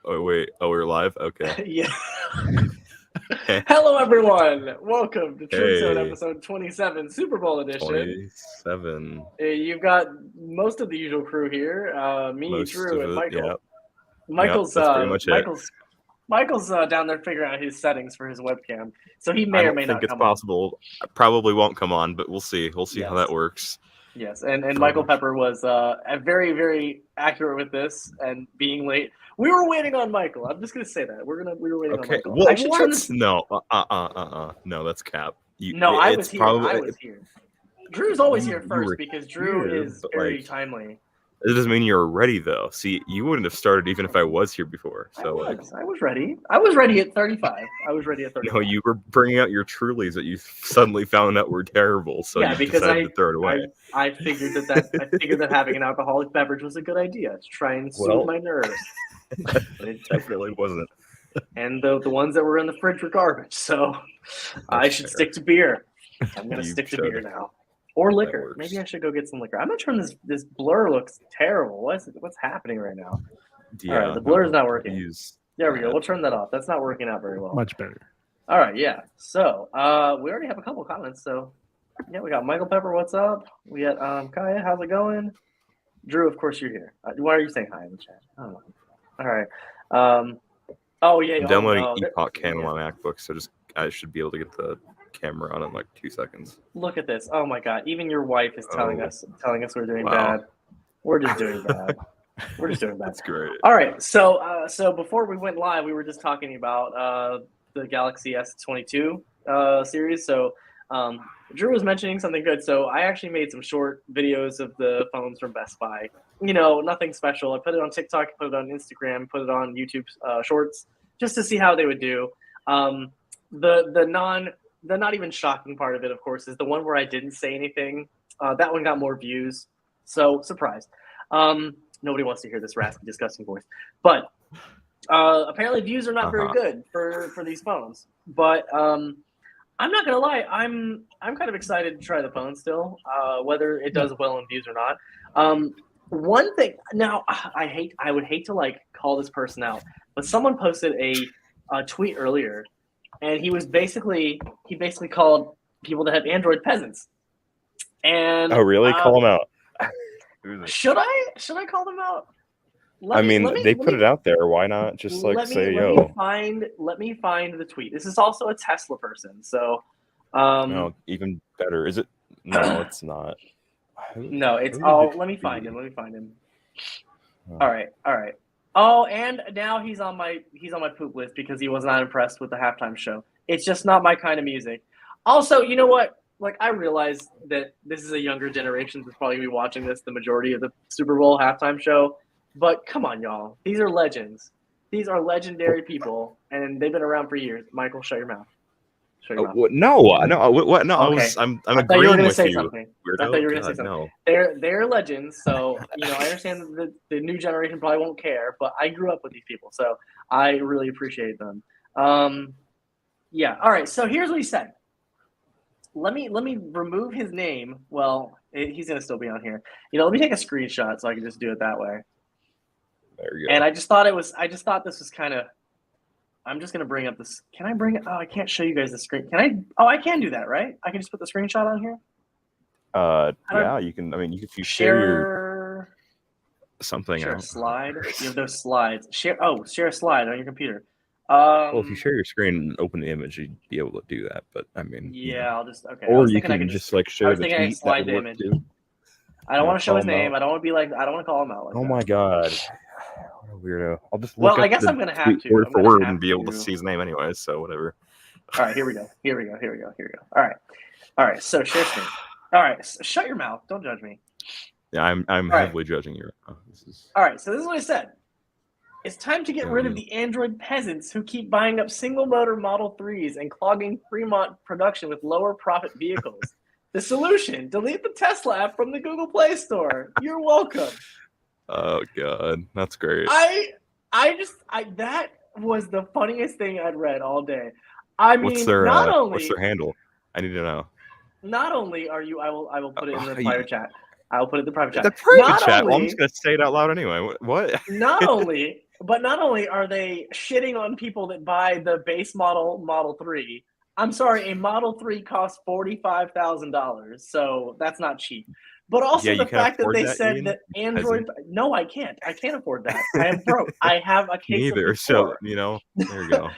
Oh wait. Oh, we're live. Okay. Yeah. Hello, everyone. Welcome to Truth Zone Hey, episode 27, Super Bowl edition. 27. You've got most of the usual crew here. Me, Most Drew, of and it. Michael. Yep. Yep. Michael's That's pretty much it. down there figuring out his settings for his webcam, so he I may or don't may think not it's come on. possible. I probably won't come on, but we'll see. We'll see how Yes. that works. Yes, and Michael Pepper was very, very accurate with this and being late. We were waiting on Michael. I'm just gonna say that we were waiting on Okay. Michael. What? I should turn this. No. No, that's cap. No, I was It's here. probably. I was here. Drew's always here You first were because Drew here, is but, very like, timely. It doesn't mean you're ready though. See, you wouldn't have started even if I was here before. So I was ready. I was ready at 35. I was ready at 35. no, you were bringing out your Trulies that you suddenly found out were terrible. So yeah, you because decided to throw it away. I figured that having an alcoholic beverage was a good idea to try and soothe my nerves. It definitely wasn't. And the ones that were in the fridge were garbage. So I should stick to beer. I'm gonna stick to beer now. Or liquor. Maybe I should go get some liquor. I'm not sure this blur looks terrible. What's happening right now? Yeah, all right, the blur is not working. Use There we go. We'll turn that off. That's not working out very well. Much better. All right, yeah. So we already have a couple comments. So yeah, we got Michael Pepper. What's up? We got Kaya. How's it going? Drew, of course you're here. Why are you saying hi in the chat? I don't know. All right. Oh yeah. I'm downloading Epoch Cam on my MacBook, so I should be able to get the camera on in like 2 seconds. Look at this. Oh my God. Even your wife is telling us we're doing bad. We're just doing bad. We're just doing bad. That's great. All right. So before we went live, we were just talking about the Galaxy S22 series. So Drew was mentioning something good. So I actually made some short videos of the phones from Best Buy. You know, nothing special. I put it on TikTok, put it on Instagram, put it on YouTube Shorts, just to see how they would do. The not even shocking part of it, of course, is the one where I didn't say anything. That one got more views. So surprised. Nobody wants to hear this raspy, disgusting voice. But apparently views are not very good for these phones. But I'm not gonna lie, I'm kind of excited to try the phone still, whether it does well in views or not. One thing now, I would hate to like call this person out, but someone posted a tweet earlier, and he basically called people that have Android peasants. And oh really? Call them out. Should I call them out? They put it out there. Why not just say yo? Let me find the tweet. This is also a Tesla person, so. No, even better. Is it? No, it's not. No, it's. Oh, let me find him. All right. Oh, and now he's on my poop list because he was not impressed with the halftime show. It's just not my kind of music. Also, you know what? Like, I realize that this is a younger generation that's probably going to be watching this, the majority of the Super Bowl halftime show. But come on, y'all. These are legends. These are legendary people, and they've been around for years. Michael, shut your mouth. What? No. What? No, okay. I'm agreeing with you. I thought you were going to say something. No. They're legends, so you know I understand that the new generation probably won't care, but I grew up with these people, so I really appreciate them. Yeah. All right. So here's what he said. Let me remove his name. Well, he's going to still be on here. You know, let me take a screenshot so I can just do it that way. There you go. And I just thought this was kind of. I'm just gonna bring up this. Can I bring it? Oh, I can't show you guys the screen. Can I? Oh, I can do that, right? I can just put the screenshot on here. Yeah, you can. I mean, if you share something, share a slide. You have those slides. Share a slide on your computer. Well, if you share your screen and open the image, you'd be able to do that. But I mean, yeah, I'll just okay. Or you can just like share the tweet. Slide the image. I don't want to show his name. I don't want to be like. I don't want to call him out. Oh my God. What a weirdo. I'll just look up I guess I'm going to have to. Word for word and be able to see his name anyway, so whatever. All right, here we go. All right, so share screen. All right, shut your mouth. Don't judge me. Yeah, I'm heavily judging you. All right, so this is what I said. It's time to get rid of the Android peasants who keep buying up single-motor Model 3s and clogging Fremont production with lower-profit vehicles. The solution, delete the Tesla app from the Google Play Store. You're welcome. Oh God, that's great. That was the funniest thing I'd read all day. I mean, what's their handle? I need to know. Not only are you, I will put it in the private chat. I will put it in the private chat. The private chat. Well, I'm just gonna say it out loud anyway. What? Not only But not only are they shitting on people that buy the base Model 3, I'm sorry, a Model 3 costs $45,000, so that's not cheap. But also Yeah, you the can fact that afford they that, you said mean? that Android. No, I can't. I can't afford that. I am broke. I have a case of Neither. the So, poor. there you go.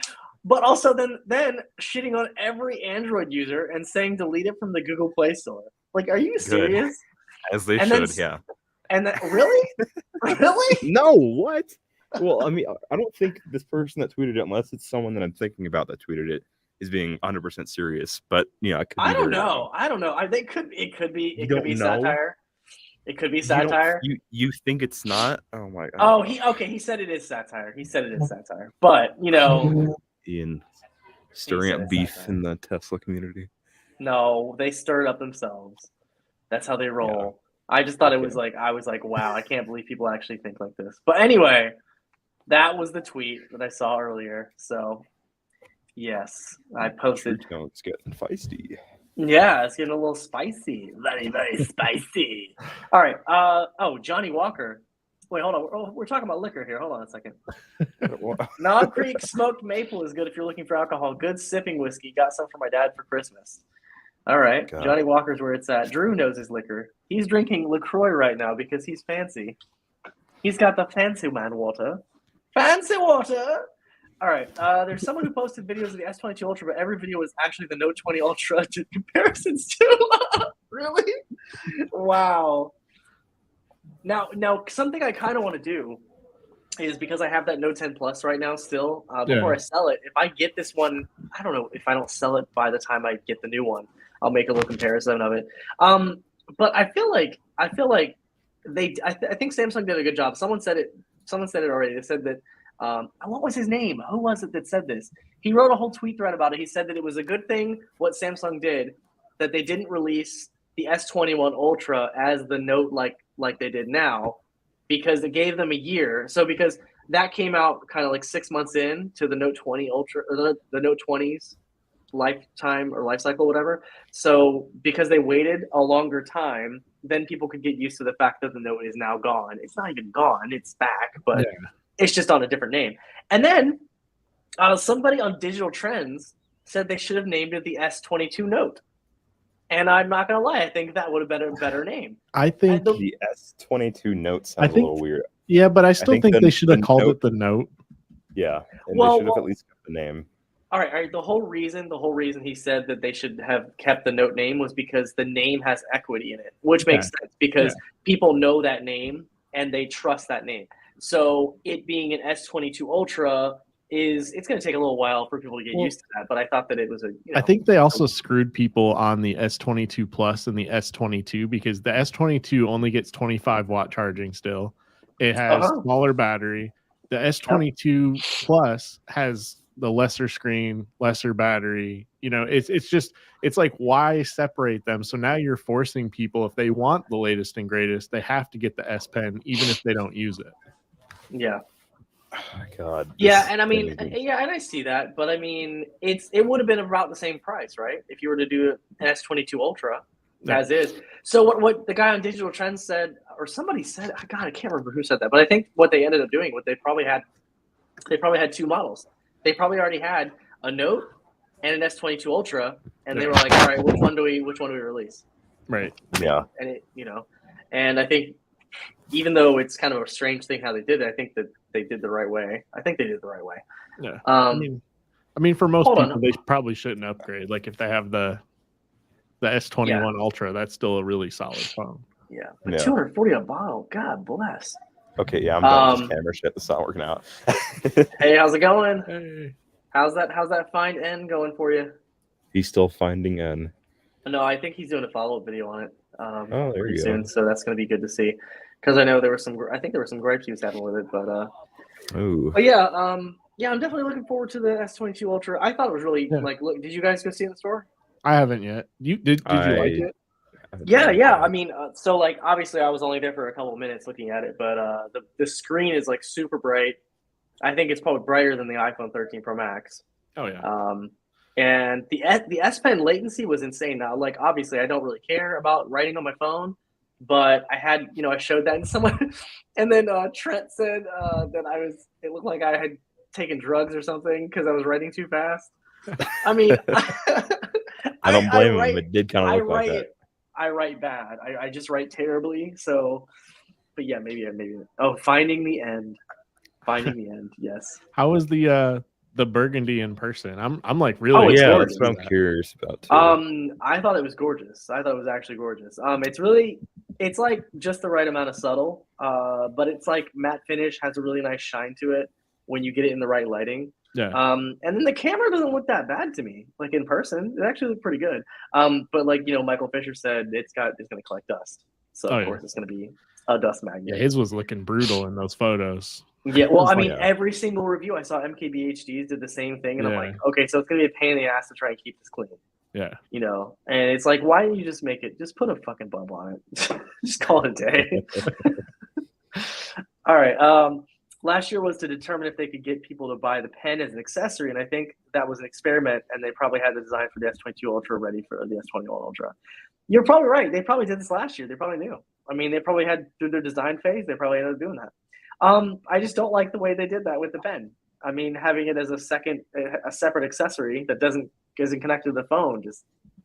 But also then shitting on every Android user and saying delete it from the Google Play Store. Like, are you Good. serious? As they And then should, yeah. And then really? Really? No, what? Well, I mean, I don't think this person that tweeted it, unless it's someone that I'm thinking about that tweeted it, is being 100% serious. But I could be I don't very know. wrong. I don't know. It could be You don't know? satire. It could be satire. You think it's not? Oh my god. Oh, he said it is satire. He said it is satire. But Ian stirring said up it's beef satire. in the Tesla community. No, they stirred up themselves. That's how they roll. Yeah. I just thought it was Okay. I was like, wow, I can't believe people actually think like this. But anyway, that was the tweet that I saw earlier. So yes, I posted. True tone's getting feisty. Yeah, it's getting a little spicy. Very, very spicy. All right. Oh, Johnny Walker. Wait, hold on. We're talking about liquor here. Hold on a second. Knob Creek Smoked Maple is good if you're looking for alcohol. Good sipping whiskey. Got some for my dad for Christmas. All right. God. Johnny Walker's where it's at. Drew knows his liquor. He's drinking LaCroix right now because he's fancy. He's got the fancy man water. Fancy water. All right. There's someone who posted videos of the S22 Ultra, but every video was actually the Note 20 Ultra to comparisons to. Really? Wow. Now, something I kind of want to do is because I have that Note 10 Plus right now still. Before I sell it, if I get this one, I don't know if I don't sell it by the time I get the new one, I'll make a little comparison of it. But I feel like I think Samsung did a good job. Someone said it already. They said that. What was his name? Who was it that said this? He wrote a whole tweet thread about it. He said that it was a good thing what Samsung did, that they didn't release the S21 Ultra as the Note like they did now, because it gave them a year. So because that came out kind of like 6 months in to the Note 20 Ultra, or the Note 20's lifetime or life cycle, whatever. So because they waited a longer time, then people could get used to the fact that the Note is now gone. It's not even gone. It's back, but it's just on a different name. And then somebody on Digital Trends said they should have named it the S22 Note. And I'm not going to lie, I think that would have been a better name. I think the S22 Note sounds a little weird. Yeah, but I still think they should have called it the Note. Yeah, and they should have at least kept the name. All right. The whole reason he said that they should have kept the Note name was because the name has equity in it, which makes sense because people know that name and they trust that name. So it being an S22 Ultra it's going to take a little while for people to get used to that. But I thought that it was I think they also screwed people on the S22 Plus and the S22 because the S22 only gets 25 watt charging still. It has smaller battery. The S22 Plus has the lesser screen, lesser battery. It's like, why separate them? So now you're forcing people, if they want the latest and greatest, they have to get the S Pen, even if they don't use it. Yeah. Oh, God. Yeah, and I mean, and I see that, but I mean, it would have been about the same price, right? If you were to do an S22 Ultra as is. So what the guy on Digital Trends said, or somebody said, God, I can't remember who said that, but I think what they ended up doing, they probably had two models. They probably already had a Note and an S22 Ultra, and they were like, all right, which one do we release? Right. Yeah. And and I think even though it's kind of a strange thing how they did it, I think that they did the right way. I think they did the right way. Yeah. I mean, for most people, they probably shouldn't upgrade. Like if they have the S21 Ultra, that's still a really solid phone. Yeah. But $240 a bottle. God bless. Okay, yeah, I'm done with this camera shit. That's not working out. Hey, how's it going? Hey. How's that find N going for you? He's still finding N. No, I think he's doing a follow-up video on it. There you soon, go. so that's going to be good to see. Because I know there were some gripes he was having with it, but yeah, I'm definitely looking forward to the S22 Ultra. I thought it was really look. Did you guys go see it in the store? I haven't yet. Did you like it? Yeah. I mean, so like obviously I was only there for a couple of minutes looking at it, but the screen is like super bright. I think it's probably brighter than the iPhone 13 Pro Max. Oh yeah. And the S Pen latency was insane. Now, like obviously I don't really care about writing on my phone, but I had, I showed that to someone, and then Trent said that it looked like I had taken drugs or something because I was writing too fast. I mean, I don't blame him. It did kind of look like that. I write bad. I just write terribly. So, but yeah, maybe. Oh, finding the end. Yes. How was the burgundy in person? I'm like really. Yeah, that's what I'm curious about too. I thought it was gorgeous. I thought it was actually gorgeous. It's like just the right amount of subtle. But it's like matte finish, has a really nice shine to it when you get it in the right lighting. Yeah. And then the camera doesn't look that bad to me. Like in person, it actually looked pretty good. But like Michael Fisher said, it's going to collect dust. So of course it's going to be a dust magnet. Yeah, his was looking brutal in those photos. Yeah, well, I mean, every single review I saw, MKBHDs did the same thing, and I'm like, okay, so it's gonna be a pain in the ass to try and keep this clean. Yeah. And it's like, why don't you just just put a fucking bump on it? Just call it a day. All right. Last year was to determine if they could get people to buy the pen as an accessory, and I think that was an experiment, and they probably had the design for the S22 Ultra ready for the S21 Ultra. You're probably right. They probably did this last year. They probably knew. I mean, they probably had through their design phase. They probably ended up doing that. I just don't like the way they did that with the pen. I mean, having it as a separate accessory that isn't connected to the phone, just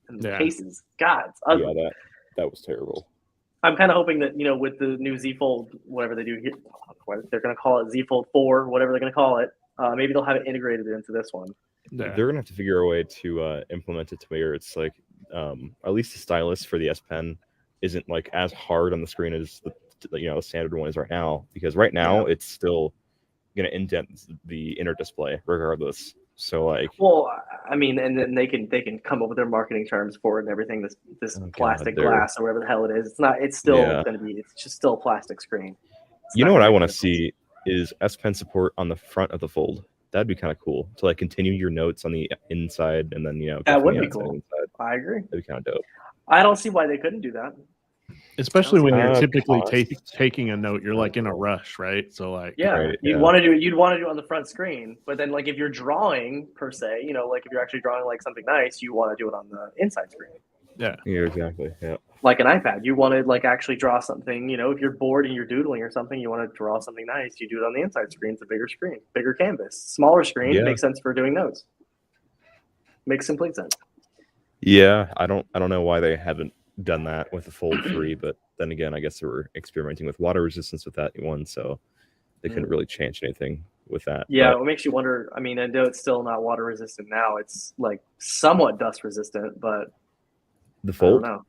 in the cases. God, it's ugly. Yeah, that was terrible. I'm kind of hoping that with the new Z Fold, whatever they do here, they're going to call it Z Fold 4, whatever they're going to call it. Maybe they'll have it integrated into this one. Yeah. They're going to have to figure a way to implement it to where it's like at least the stylus for the S Pen isn't like as hard on the screen as the standard one is right now, because right now it's still going to indent the inner display regardless. So like, well, I mean, and then they can come up with their marketing terms for it and everything. This plastic glass or whatever the hell it is. It's still going to be. It's just still a plastic screen. What I want to see is S Pen support on the front of the Fold. That'd be kind of cool to like continue your notes on the inside, and then that would be cool. I agree. That'd be kind of dope. I don't see why they couldn't do that. Especially when you're typically taking a note, you're like in a rush, right? So like, you'd want to do it on the front screen, but then like if you're drawing per se, like if you're actually drawing like something nice, you want to do it on the inside screen. Yeah, exactly. Yeah, like an iPad, you want to like actually draw something. If you're bored and you're doodling or something, you want to draw something nice. You do it on the inside screen. It's a bigger screen, bigger canvas, smaller screen. Makes sense for doing notes. Makes complete sense. Yeah, I don't know why they haven't done that with the Fold 3, but then again, I guess they were experimenting with water resistance with that one, so they couldn't really change anything with that. Yeah, it makes you wonder. I mean, I know it's still not water resistant now. It's like somewhat dust resistant, but the Fold? I don't know.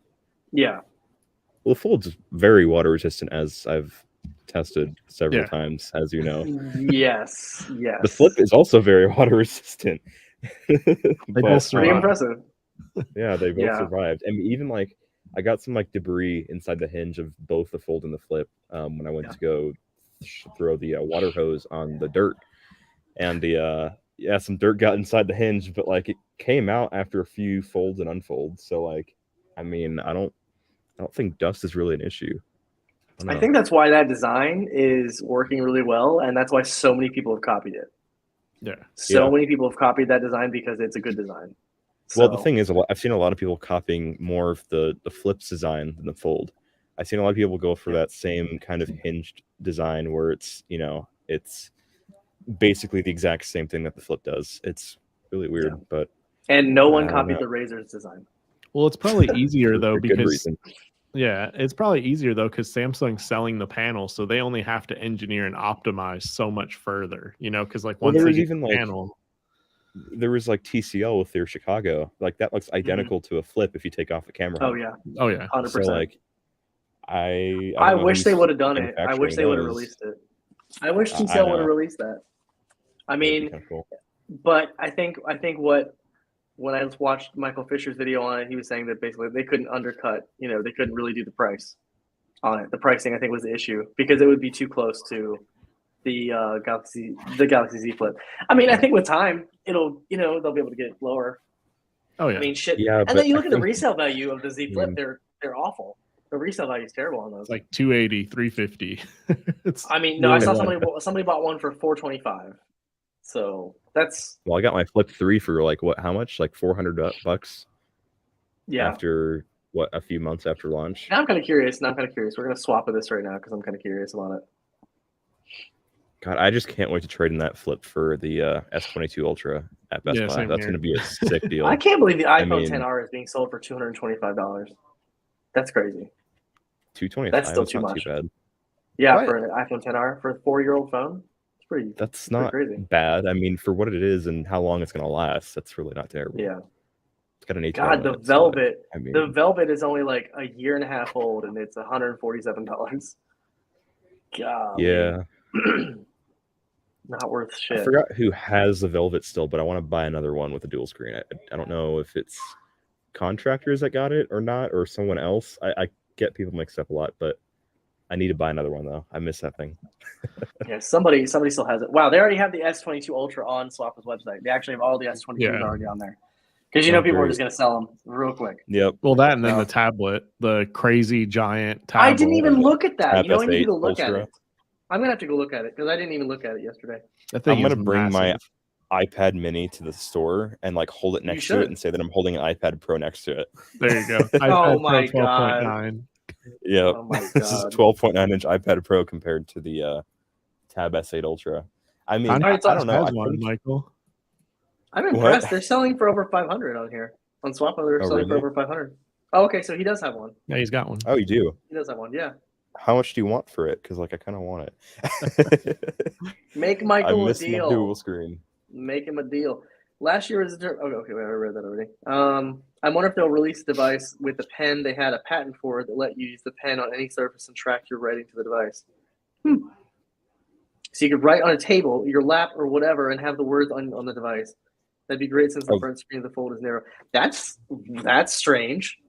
Yeah. Well, the Fold's very water resistant, as I've tested several times, as you know. Yes. The Flip is also very water resistant. That's pretty impressive. Yeah, they both survived. And even like I got some like debris inside the hinge of both the Fold and the Flip when I went to go throw the water hose on the dirt, and some dirt got inside the hinge, but like it came out after a few folds and unfolds. So like, I mean, I don't think dust is really an issue. I think that's why that design is working really well, and that's why so many people have copied it. Yeah, so many people have copied that design because it's a good design. So, well, the thing is, I've seen a lot of people copying more of the Flip's design than the Fold. I've seen a lot of people go for that same kind of hinged design where it's, it's basically the exact same thing that the Flip does. It's really weird, but and no one copied the Razor's design. Well, it's probably easier though because it's probably easier though because Samsung's selling the panel, so they only have to engineer and optimize so much further. Because like once they get the panel. There was like TCL with their Chicago, like that looks identical to a Flip if you take off the camera. Oh yeah, 100%. So like, I wish they would have done it. I wish they would have released it. I wish TCL would have released that. I mean, cool. But I think when I watched Michael Fisher's video on it, he was saying that basically they couldn't undercut. They couldn't really do the price on it. The pricing I think was the issue because it would be too close to the Galaxy Z Flip. I mean, I think with time they'll be able to get it lower. Oh yeah. I mean, shit. Yeah, and then you look at the resale value of the Z Flip; they're awful. The resale value is terrible on those. It's like 280, 350. I mean, no, I saw somebody bought one for $425. So that's. Well, I got my Flip 3 for like what? How much? Like $400. Yeah. After what, a few months after launch. Now I'm kind of curious. We're gonna swap with this right now because I'm kind of curious about it. God, I just can't wait to trade in that flip for the S22 Ultra at Best Buy. That's going to be a sick deal. I can't believe the iPhone XR is being sold for $225. That's crazy. $225. That's still too much. Too bad. Yeah, What? for an iPhone XR for a 4-year-old phone, it's pretty. That's not crazy. bad. I mean, for what it is and how long it's going to last, that's really not terrible. Yeah. It's got an 8. God, the Velvet. I mean, the Velvet is only like a year and a half old, and it's $147. God. Yeah. Not worth shit. I forgot who has the Velvet still, but I want to buy another one with a dual screen. I don't know if it's contractors that got it or not, or someone else. I get people mixed up a lot, but I need to buy another one though. I miss that thing. Yeah, somebody still has it. Wow, they already have the S22 Ultra on Swappa's website. They actually have all the S22s already on there. Because people are just going to sell them real quick. Yep. Well, that and then the tablet, the crazy giant tablet. I didn't even look at that. Tab You know, I need to go S8 look at Ultra. it. I'm going to have to go look at it because I didn't even look at it yesterday. That thing I'm going is to bring massive. my iPad mini to the store and like hold it next to it and say that I'm holding an iPad Pro next to it. There you go. Oh iPad my Pro God. 12.9. Yeah. Oh my This is a 12.9-inch iPad Pro compared to the Tab S8 Ultra. I mean, I don't know. Has one, Michael. I'm impressed. They're selling for over 500 on here. On Swappa, they're selling for over 500. Oh, okay, so he does have one. Yeah, he's got one. Oh, you do? He does have one, yeah. How much do you want for it? Because like I kind of want it. Make Michael I a deal. My dual screen. Make him a deal. Last year was okay. Wait, I read that already. I wonder if they'll release a device with the pen they had a patent for that let you use the pen on any surface and track your writing to the device. So you could write on a table, your lap, or whatever, and have the words on the device. That'd be great since the front screen of the fold is narrow. That's strange.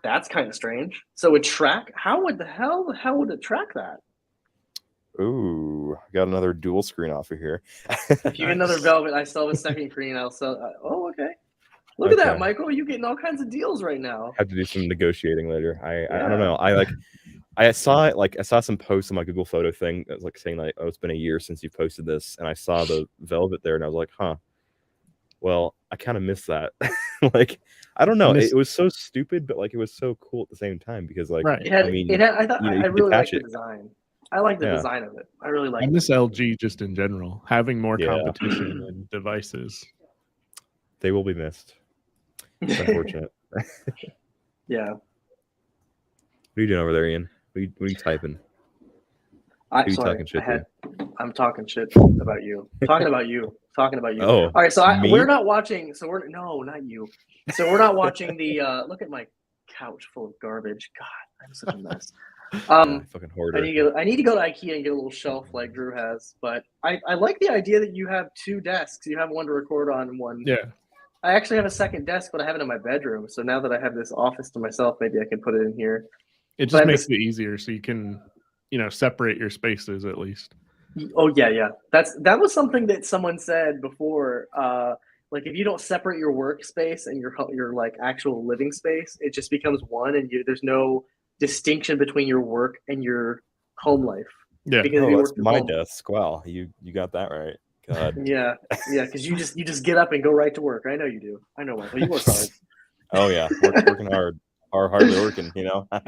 That's kind of strange. So it track? How would it track that? Ooh, got another dual screen off of here. If you get another Velvet, I still have a second screen. I'll sell. Oh, okay. Look at that, Michael. You're getting all kinds of deals right now. Have to do some negotiating later. I don't know. I saw some posts on my Google photo thing that was like saying like, oh, it's been a year since you posted this, and I saw the Velvet there, and I was like, huh. Well, I kind of miss that. Like, I don't know. It was so stupid, but like it was so cool at the same time because like I really like the design. I like the design of it. I really like. I miss LG just in general, having more competition and devices. They will be missed. It's unfortunate. Yeah. What are you doing over there, Ian? What are you typing? Talking shit I'm talking shit about you. Talking about you. Oh, all right. So we're not watching. So not you. So we're not watching the. Look at my couch full of garbage. God, I'm such a mess. Fucking hoarder. I need to go to IKEA and get a little shelf like Drew has. But I like the idea that you have two desks. You have one to record on and one. Yeah. I actually have a second desk, but I have it in my bedroom. So now that I have this office to myself, maybe I can put it in here. It just makes it easier, so you can, separate your spaces at least. Oh yeah. That was something that someone said before. Like if you don't separate your workspace and your like actual living space, it just becomes one, and there's no distinction between your work and your home life. Yeah, that's my desk. Wow, you got that right. God. Yeah, because you just get up and go right to work. I know you do. I know, Michael. You work hard. Oh yeah, working hard. Hardly working, Yeah.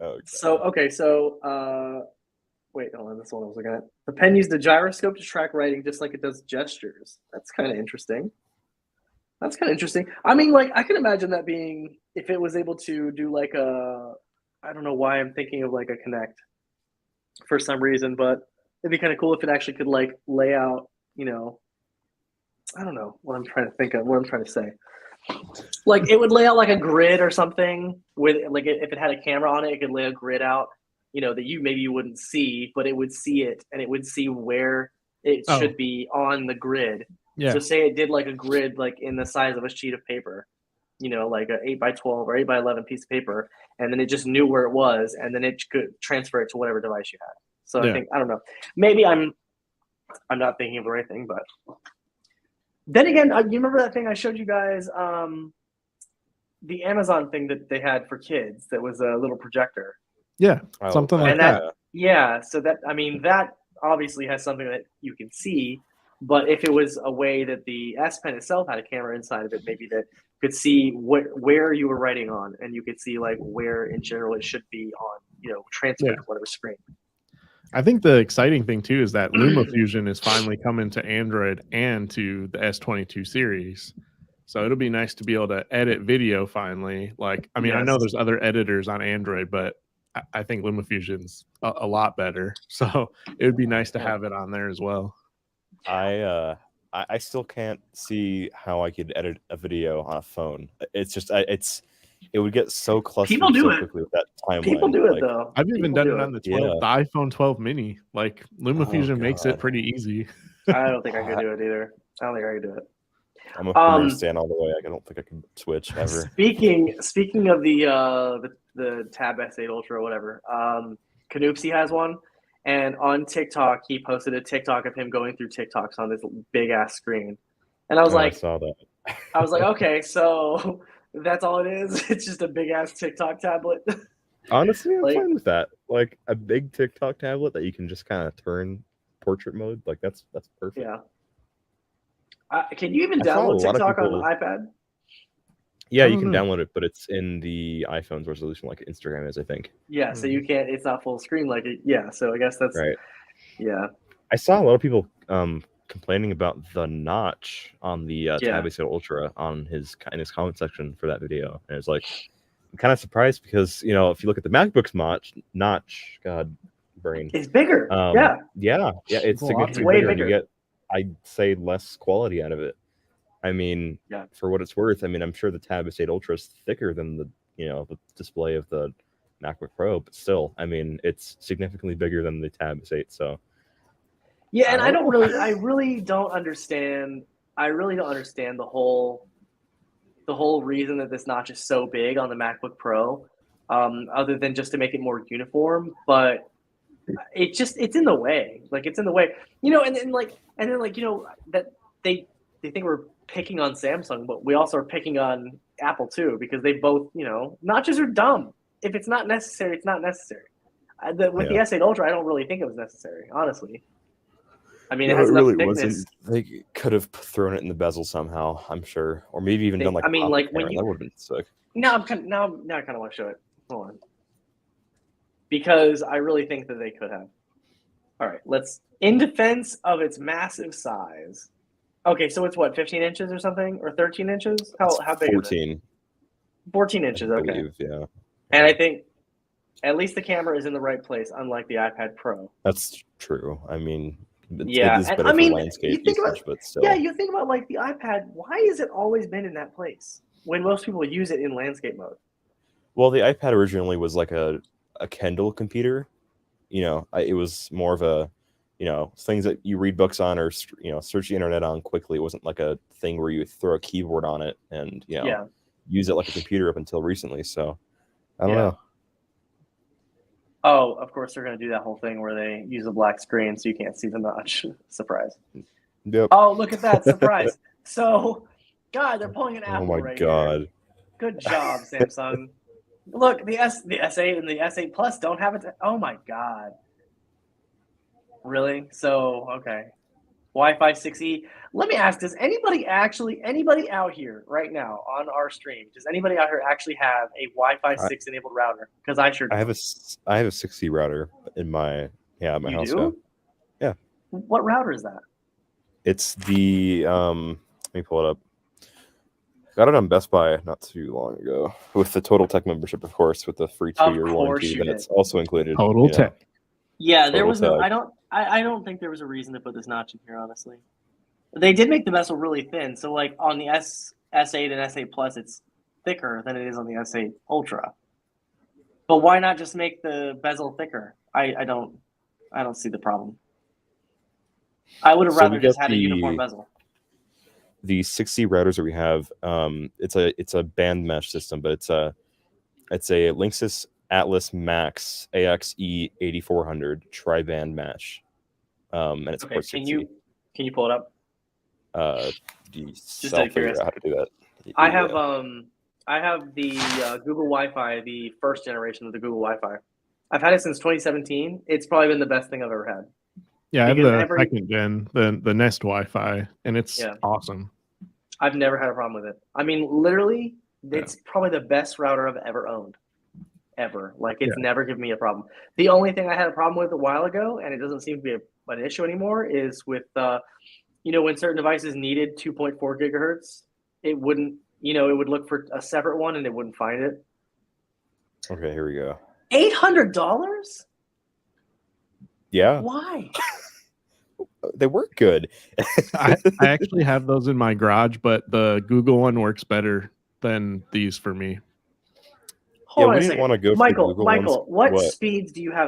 Okay. So wait, hold on. This one I was looking at. The pen used a gyroscope to track writing, just like it does gestures. That's kind of interesting. I mean, like I can imagine that being if it was able to do like I don't know why I'm thinking of like a Connect for some reason, but it'd be kind of cool if it actually could like lay out. I don't know what I'm trying to think of. What I'm trying to say. Like it would lay out like a grid or something with like if it had a camera on it, it could lay a grid out, that you wouldn't see, but it would see it and it would see where it should be on the grid. Yeah. So say it did like a grid like in the size of a sheet of paper, like a 8x12 or 8x11 piece of paper, and then it just knew where it was, and then it could transfer it to whatever device you had. So I think I don't know. Maybe I'm not thinking of the right thing, but. Then again, you remember that thing I showed you guys, the Amazon thing that they had for kids that was a little projector. Yeah, something like that. Yeah, so that obviously has something that you can see, but if it was a way that the S Pen itself had a camera inside of it, maybe that could see where you were writing on, and you could see like where in general it should be on, transfer to whatever screen. I think the exciting thing too is that Lumafusion is finally coming to Android and to the S22 series. So it'll be nice to be able to edit video finally. Like, I mean, I know there's other editors on Android, but I think Lumafusion's a lot better. So it would be nice to have it on there as well. I still can't see how I could edit a video on a phone. It's just it would get so clustered so quickly with that timeline. People do it though. I've even done it on the iPhone 12 mini. Like Lumafusion makes it pretty easy. I don't think I could do it either. I don't think I could do it. I'm a stand all the way. I don't think I can switch ever. Speaking of the Tab S8 Ultra or whatever, Canoopsy has one, and on TikTok he posted a TikTok of him going through TikToks on this big ass screen, and I was like, I saw that. I was like, okay, so that's all it is. It's just a big ass TikTok tablet. Honestly, I'm fine with that. Like a big TikTok tablet that you can just kind of turn portrait mode. Like that's perfect. Yeah. Can you even download TikTok on the iPad? Yeah, you can download it, but it's in the iPhone's resolution like Instagram is, I think. Yeah, so you can't. It's not full screen like it. Yeah, so I guess that's right. Yeah. I saw a lot of people complaining about the notch on the Tab S8 Ultra in his comment section for that video, and it's like I'm kind of surprised because if you look at the MacBook's notch, God, brain, it's bigger. Yeah, it's significantly way bigger. You get, I'd say, less quality out of it. I mean, for what it's worth, I mean, I'm sure the Tab S8 Ultra is thicker than the the display of the MacBook Pro, but still, I mean, it's significantly bigger than the Tab S8. So. Yeah, and I really don't understand. I really don't understand the whole reason that this notch is so big on the MacBook Pro, other than just to make it more uniform. But it's in the way. Like it's in the way, and then that they think we're picking on Samsung, but we also are picking on Apple too, because they both, notches are dumb. If it's not necessary, it's not necessary. With the S8 Ultra, I don't really think it was necessary, honestly. I mean, it really wasn't. They could have thrown it in the bezel somehow, I'm sure, or maybe even done like. I mean, like when that would have been sick. Now I kind of want to show it. Hold on, because I really think that they could have. All right, in defense of its massive size. Okay, so it's what, 15 inches or something, or 13 inches? How big? 14. Is it? 14 inches. Okay. Believe, yeah. And I think at least the camera is in the right place, unlike the iPad Pro. That's true. I mean. It is better for landscape usage, but still. Yeah, you think about like the iPad. Why has it always been in that place when most people use it in landscape mode? Well, the iPad originally was like a Kindle computer. It was more of a, things that you read books on or search the internet on quickly. It wasn't like a thing where you throw a keyboard on it and use it like a computer up until recently. So I don't know. Oh, of course they're going to do that whole thing where they use a black screen so you can't see the notch. Surprise. Yep. Oh, look at that. Surprise. So, God, they're pulling an Apple right here. Oh, my God. Good job, Samsung. Look, the S8 and the S8 Plus don't have it. Oh, my God. Really? So, okay. Wi-Fi 6E. Let me ask, does anybody out here right now on our stream, does anybody out here actually have a Wi-Fi 6 enabled router? Because I sure do. I have a 6E router in my house. Do? Yeah. What router is that? It's the let me pull it up. Got it on Best Buy not too long ago with the Total Tech membership, of course, with the free 2-year warranty that's also included. Total Tech. Yeah, there was no. I don't think there was a reason to put this notch in here, honestly. They did make the bezel really thin, so like on the S8 and S8 Plus, it's thicker than it is on the S8 Ultra. But why not just make the bezel thicker? I don't see the problem. I would have rather just had a uniform bezel. The 6C routers that we have, it's a band mesh system, but it's a Linksys Atlas Max AXE 8400 tri-band mesh, and it's okay. Can you pull it up? Just out of curiosity, how to do that. I have the Google Wi-Fi, the first generation of the Google Wi-Fi. I've had it since 2017. It's probably been the best thing I've ever had. Yeah, I have the second gen, the Nest Wi-Fi, and it's awesome. I've never had a problem with it. I mean, literally, it's probably the best router I've ever owned. Ever. Like, it's never given me a problem. The only thing I had a problem with a while ago, and it doesn't seem to be an issue anymore, is with, when certain devices needed 2.4 gigahertz, it wouldn't, it would look for a separate one and it wouldn't find it. Okay, here we go. $800? Yeah. Why? They work good. I actually have those in my garage, but the Google one works better than these for me. Hold on a second. Want to go Michael, for Google what speeds do you have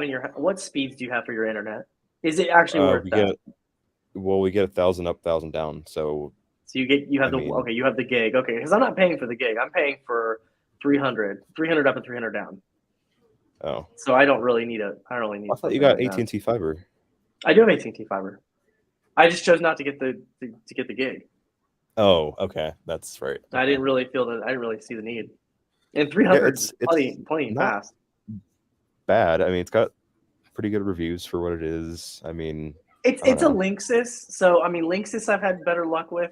for your internet? Is it actually worth that? We get 1,000 up, 1,000 down. So you have the gig. Okay, because I'm not paying for the gig. I'm paying for 300 up and 300 down. Oh. So I don't really need I thought you got AT&T fiber. I do have AT&T fiber. I just chose not to get the gig. Oh, okay, that's right. Okay. I didn't really see the need. And 300 is plenty fast. Bad. I mean, it's got pretty good reviews for what it is. I mean, it's a Linksys. So I mean, Linksys I've had better luck with.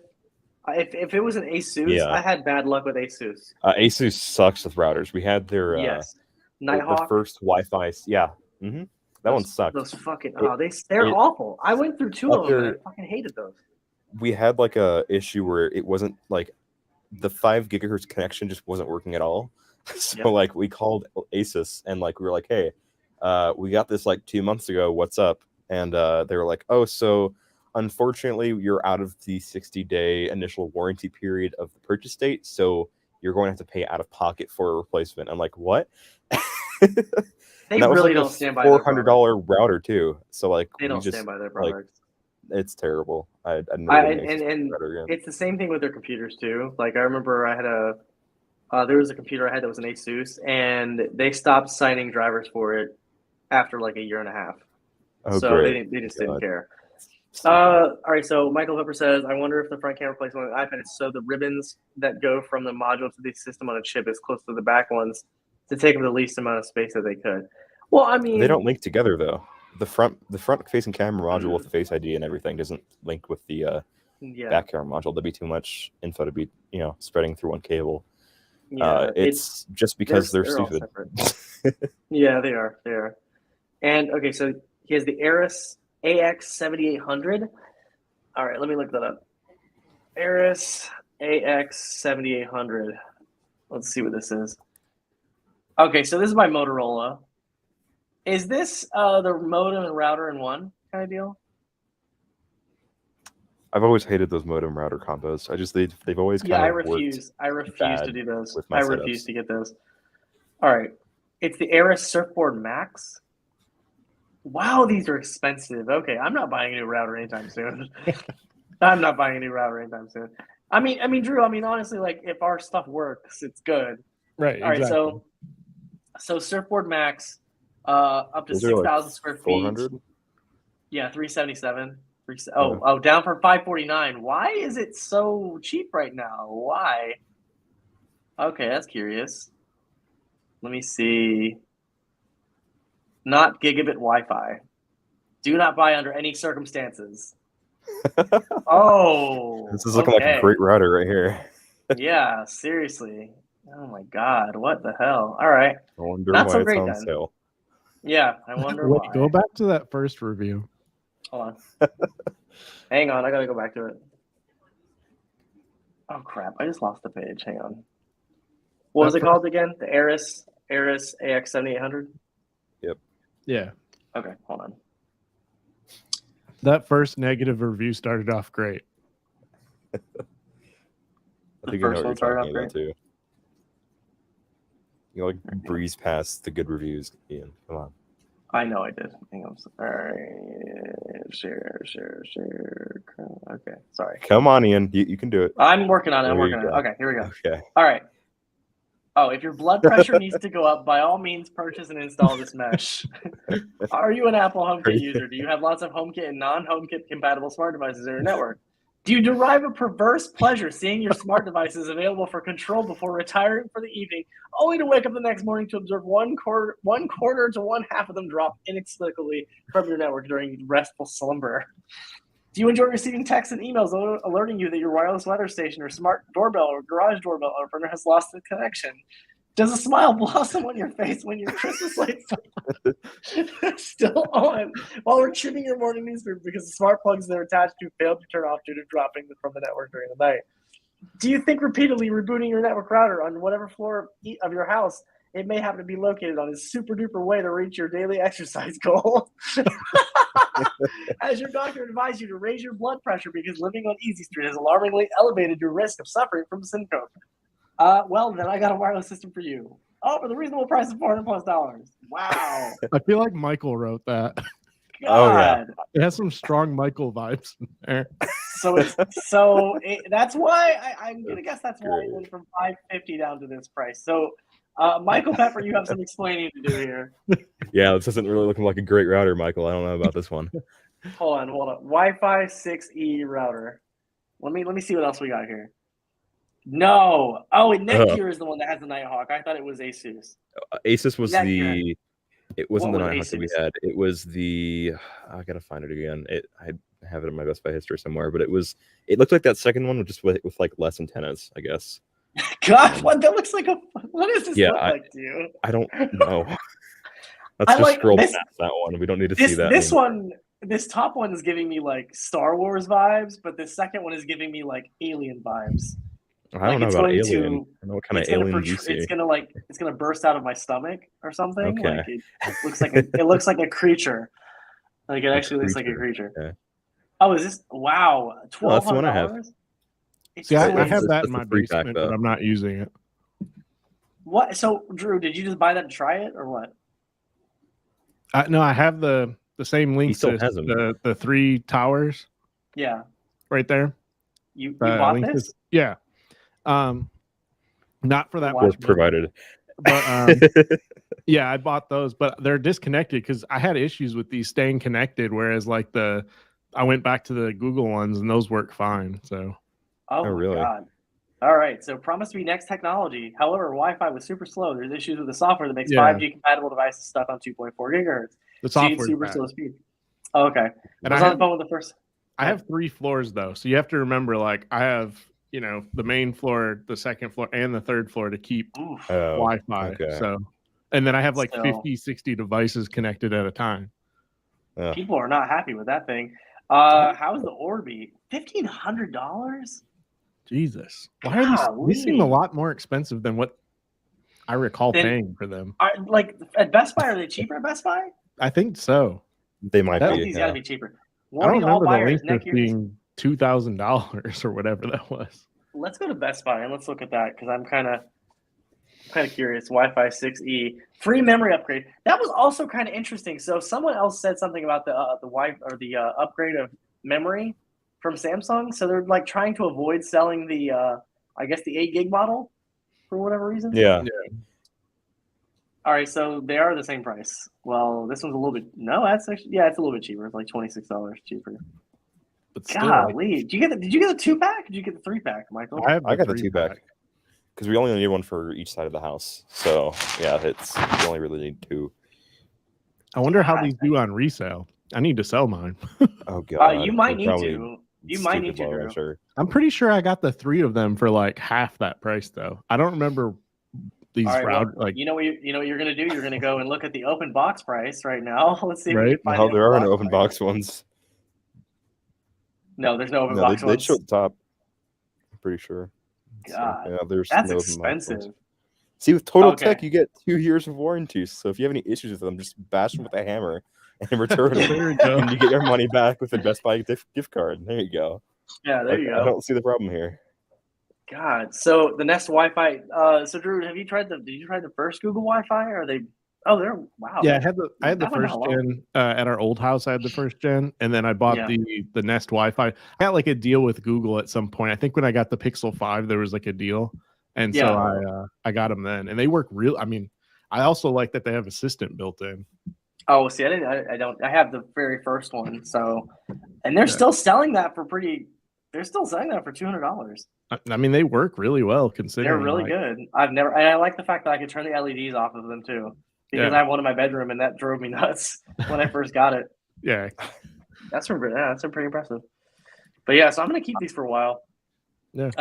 If it was an Asus, I had bad luck with Asus. Asus sucks with routers. We had their Nighthawk. The first Wi-Fi. Yeah. Mm-hmm. That one sucked. Those fucking they're awful. I went through two of them and I fucking hated those. We had like a issue where it wasn't like the 5 gigahertz connection just wasn't working at all. So like we called Asus and like we were like, hey, we got this like 2 months ago. What's up? And they were like, oh, so unfortunately you're out of the 60-day initial warranty period of the purchase date, so you're going to have to pay out of pocket for a replacement. I'm like, what? They really don't stand by $400 router too. So like they don't stand by their products. It's terrible. And it's the same thing with their computers too. Like I remember I had there was a computer I had that was an Asus, and they stopped signing drivers for it after like a year and a half. Oh, so great. They just didn't care. All right, so Michael Hooper says, I wonder if the front camera placement on the iPad is so the ribbons that go from the module to the system on a chip is close to the back ones to take up the least amount of space that they could. Well, I mean, they don't link together though. The front facing camera module with the Face ID and everything doesn't link with the back camera module. There'd be too much info to be spreading through one cable. Yeah, it's just because they're stupid. Yeah, they are. And okay, so he has the Aris AX7800. All right, let me look that up. Aris AX7800. Let's see what this is. Okay, so this is by Motorola. Is this the modem and router in one kind of deal? I've always hated those modem router combos. They've always kind of I refuse to do those. I refuse to get those. All right, it's the Aris Surfboard Max. Wow, these are expensive. Okay, I'm not buying a new router anytime soon. I mean, Drew. I mean, honestly, like if our stuff works, it's good. Right. All right. Exactly. So Surfboard Max, up to 6,000 square feet. 400? Yeah, 377. Down from 549. Why is it so cheap right now? Why? Okay, that's curious. Let me see. Not gigabit Wi-Fi. Do not buy under any circumstances. Oh, this is looking like a great router right here. Yeah, seriously. Oh my God, what the hell? All right, I wonder not why so great it's on then. sale. Yeah, I wonder why. Go back to that first review. Hold on. Hang on, I gotta go back to it. Oh crap, I just lost the page. Hang on. What was it called again? The Aris AX7800? Yep. Yeah. Okay, hold on. That first negative review started off great. I think I know what you're talking about too. You like breeze past the good reviews, Ian. Come on. I know I did. Hang on. All right. Share. Okay, sorry. Come on, Ian. You can do it. I'm working on it. Okay, here we go. Okay. All right. Oh, if your blood pressure needs to go up, by all means, purchase and install this mesh. Are you an Apple HomeKit user? Do you have lots of HomeKit and non-HomeKit compatible smart devices in your network? Do you derive a perverse pleasure seeing your smart devices available for control before retiring for the evening, only to wake up the next morning to observe one quarter to one half of them drop inexplicably from your network during restful slumber? Do you enjoy receiving texts and emails alerting you that your wireless weather station or smart doorbell or garage doorbell opener has lost the connection? Does a smile blossom on your face when your Christmas lights are still on while we're trimming your morning newspaper because the smart plugs that are attached to failed to turn off due to dropping from the network during the night? Do you think repeatedly rebooting your network router on whatever floor of your house it may happen to be located on is super duper way to reach your daily exercise goal? As your doctor advised you to raise your blood pressure because living on Easy Street has alarmingly elevated your risk of suffering from syncope. Well, then I got a wireless system for you. Oh, for the reasonable price of $400+. Wow. I feel like Michael wrote that. God. Oh, yeah. It has some strong Michael vibes in there. That's why I'm gonna guess that's why it went from $550 down to this price. So, Michael Pepper, you have some explaining to do here. Yeah, this isn't really looking like a great router, Michael. I don't know about this one. Hold on. Wi-Fi 6E router. Let me see what else we got here. No. Oh, and Netgear is the one that has the Nighthawk. I thought it was Asus. Asus was Netgear. It wasn't What the was Nighthawk that we Asus? had. It was the. I gotta find it again. I have it in my Best Buy history somewhere, but it looked like that second one, just with like less antennas, I guess. God, what that looks like what does this look like to you? I don't know. Let's just scroll past that one. We don't need to see that. This top one is giving me like Star Wars vibes, but this second one is giving me like alien vibes. I don't know about alien. I don't know what kind of alien you see. It's gonna burst out of my stomach or something. Okay. Like it looks like a creature. Like it actually looks like a creature. Okay. Oh, is this wow? $1,200. See, I have that in my basement, but I'm not using it. What? So, Drew, did you just buy that to try it, or what? No, I have the same link to the 3 towers. Yeah. Right there. You bought this? Yeah. Not for that much provided. But yeah, I bought those, but they're disconnected because I had issues with these staying connected, whereas like I went back to the Google ones and those work fine. So Oh, really? God. All right. So promise to be next technology. However, Wi-Fi was super slow. There's issues with the software that makes 5G compatible devices stuck on 2.4 gigahertz. The software super slow speed. Oh, okay. And I was on the phone with the first. I have 3 floors though, so you have to remember, like I have, the main floor, the second floor, and the third floor to keep Wi-Fi. Okay. So, and then I have like 50, 60 devices connected at a time. People are not happy with that thing. How's the Orbi? $1,500? Jesus. Why are these seem a lot more expensive than what I recall paying for them? Like at Best Buy, are they cheaper at Best Buy? I think so. They might be. These gotta be cheaper. I don't remember the link with being $2,000 or whatever that was. Let's go to Best Buy and let's look at that because I'm kind of curious. Wi-Fi 6E free memory upgrade. That was also kind of interesting. So someone else said something about the upgrade of memory from Samsung. So they're like trying to avoid selling the I guess the 8 gig model for whatever reason. Yeah. All right, so they are the same price. Well, this one's a little bit. No, that's actually it's a little bit cheaper. It's like $26 cheaper. But still, golly, did you get the 2-pack? Did you get the 3-pack, Michael? I got the 2-pack because we only need one for each side of the house. So yeah, we only really need 2. I wonder how these do on resale. I need to sell mine. Oh god, you might need to. You might need to. Sure. I'm pretty sure I got the 3 of them for like half that price though. I don't remember these you know what you're gonna do? You're gonna go and look at the open box price right now. Let's see. Right? No, there are no open box ones. No, there's no open box ones. They show the top. I'm pretty sure. God, so, yeah, there's that's no expensive. See, with Total Tech, you get 2 years of warranty. So if you have any issues with them, just bash them with a hammer and return them, and you get your money back with a Best Buy gift card. There you go. Yeah, there you go. I don't see the problem here. God, so the Nest Wi-Fi. So Drew, did you try the first Google Wi-Fi? Or are they? Oh, they're wow. Yeah, I had the first gen at our old house. I had the first gen, and then I bought the Nest Wi-Fi. I got like a deal with Google at some point. I think when I got the Pixel 5, there was like a deal, and so I got them then, and they work real. I mean, I also like that they have Assistant built in. Oh, see, I don't. I have the very first one. So, and they're still selling that for pretty. They're still selling that for $200. I mean, they work really well considering. They're really good. And I like the fact that I could turn the LEDs off of them too, because I have one in my bedroom, and that drove me nuts when I first got it. Yeah, that's pretty impressive. But yeah, so I'm gonna keep these for a while. Yeah.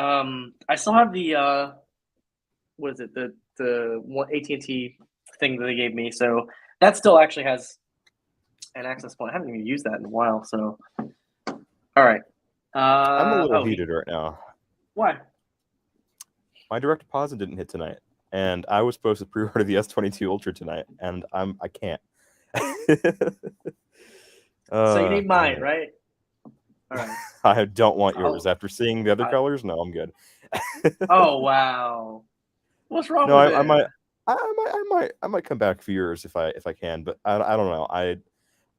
I still have the what is it? The AT&T thing that they gave me. So that still actually has an access point. I haven't even used that in a while. So all right. I'm a little heated right now. Why? My direct deposit didn't hit tonight, and I was supposed to pre-order the S22 Ultra tonight, and I can't. So you need mine, right? All right. I don't want yours. After seeing the other colors, no, I'm good. Oh wow. What's wrong No, with it? I might come back for yours if I can, but I don't know. I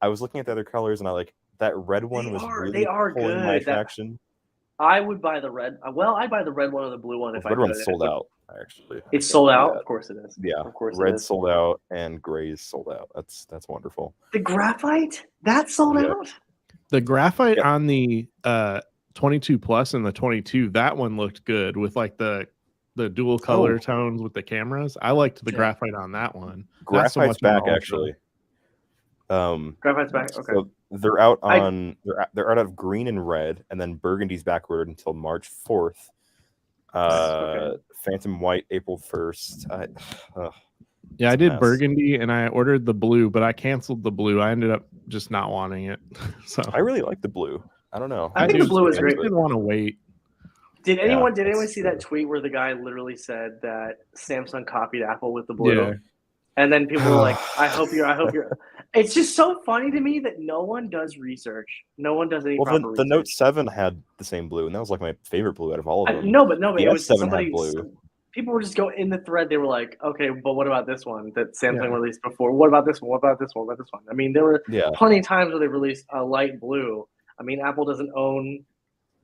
was looking at the other colors, and that red one was really pulling my attraction. I would buy the red. Well, I'd buy the red one or the blue one if I could. The red one's sold out, actually. It's sold out? Of course it is. Yeah, of course red sold out and gray's sold out. That's wonderful. The graphite? That's sold out? The graphite on the 22 Plus and the 22, that one looked good with like the dual color tones with the cameras. I liked the graphite on that one. Graphite's back, actually. Graphite's back. Okay. So they're out on they're out of green and red, and then burgundy's backward until March 4th. Phantom white April 1st. Yeah, I did burgundy and I ordered the blue, but I canceled the blue. I ended up just not wanting it. So I really like the blue. I don't know. I think the blue is great. I didn't want to wait. Did anyone see that tweet where the guy literally said that Samsung copied Apple with the blue? Yeah. And then people were like, I hope you're It's just so funny to me that no one does research. No one does any proper research. The Note 7 had the same blue, and that was like my favorite blue out of all of them. No, but the it was S7 somebody. had blue. People were just going in the thread. They were like, okay, but what about this one that Samsung released before? What about this one? What about this one? What about this one? I mean, there were plenty of times where they released a light blue. I mean, Apple doesn't own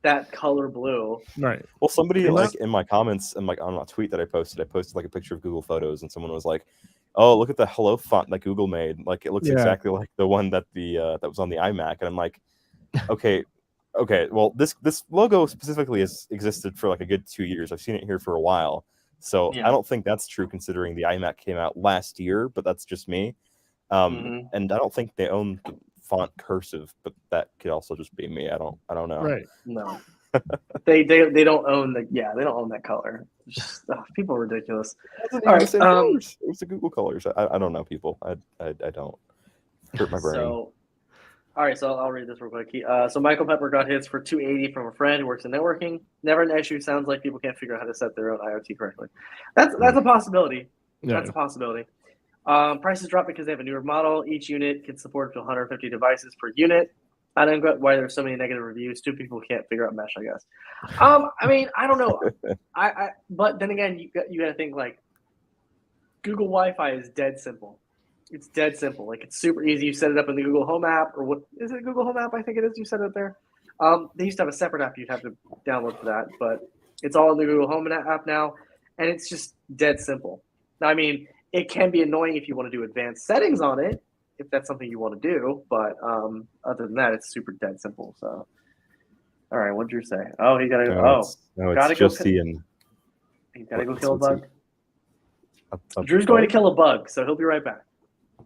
that color blue. Right. Well, somebody like in my comments and like on a tweet that I posted like a picture of Google Photos, and someone was like, "Oh, look at the Hello font that Google made. Like it looks exactly like the one that that was on the iMac." And I'm like, okay. Well, this logo specifically has existed for like a good 2 years. I've seen it here for a while. So I don't think that's true considering the iMac came out last year, but that's just me. And I don't think they own the font cursive, but that could also just be me. I don't know. Right. No. they don't own they don't own that color. Just, people are ridiculous. All right, it was the Google colors. I don't know people. I don't hurt my brain. So all right, so I'll read this real quick. So Michael Pepper got hits for $280 from a friend who works in networking. Never an issue. Sounds like people can't figure out how to set their own IoT correctly. That's a possibility. Yeah. That's a possibility. Prices drop because they have a newer model. Each unit can support up to 150 devices per unit. I don't get why there's so many negative reviews. Two people can't figure out mesh, I guess. I mean, I don't know. But then again, you got to think like Google Wi-Fi is dead simple. It's dead simple. Like it's super easy. You set it up in the Google Home app, or what is it? Google Home app, I think it is. You set it up there. They used to have a separate app you'd have to download for that, but it's all in the Google Home app now, and it's just dead simple. Now, I mean, it can be annoying if you want to do advanced settings on it, if that's something you want to do. But other than that, it's super dead simple. So, all right, what'd you say? Oh, he got to. Gotta go. He's got to go kill a bug. Drew's going to kill a bug, so he'll be right back.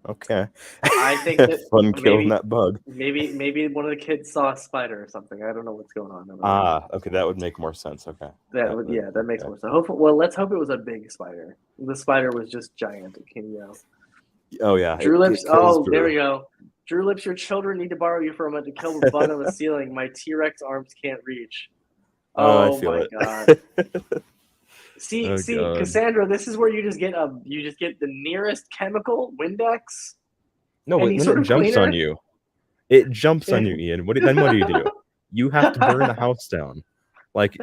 Okay. I think that fun killing that bug. Maybe one of the kids saw a spider or something. I don't know what's going on. Okay, that would make more sense. Okay. That makes more sense. Well, let's hope it was a big spider. The spider was just gigantic. Oh yeah. Drew Lips. There we go. Drew Lips. Your children need to borrow you for a moment to kill the bug on the ceiling. My T-Rex arms can't reach. I feel my it. God. See, God. Cassandra, this is where you just get the nearest chemical Windex. No, when it jumps on you, it jumps on you, Ian. What do you do? You have to burn the house down. Like,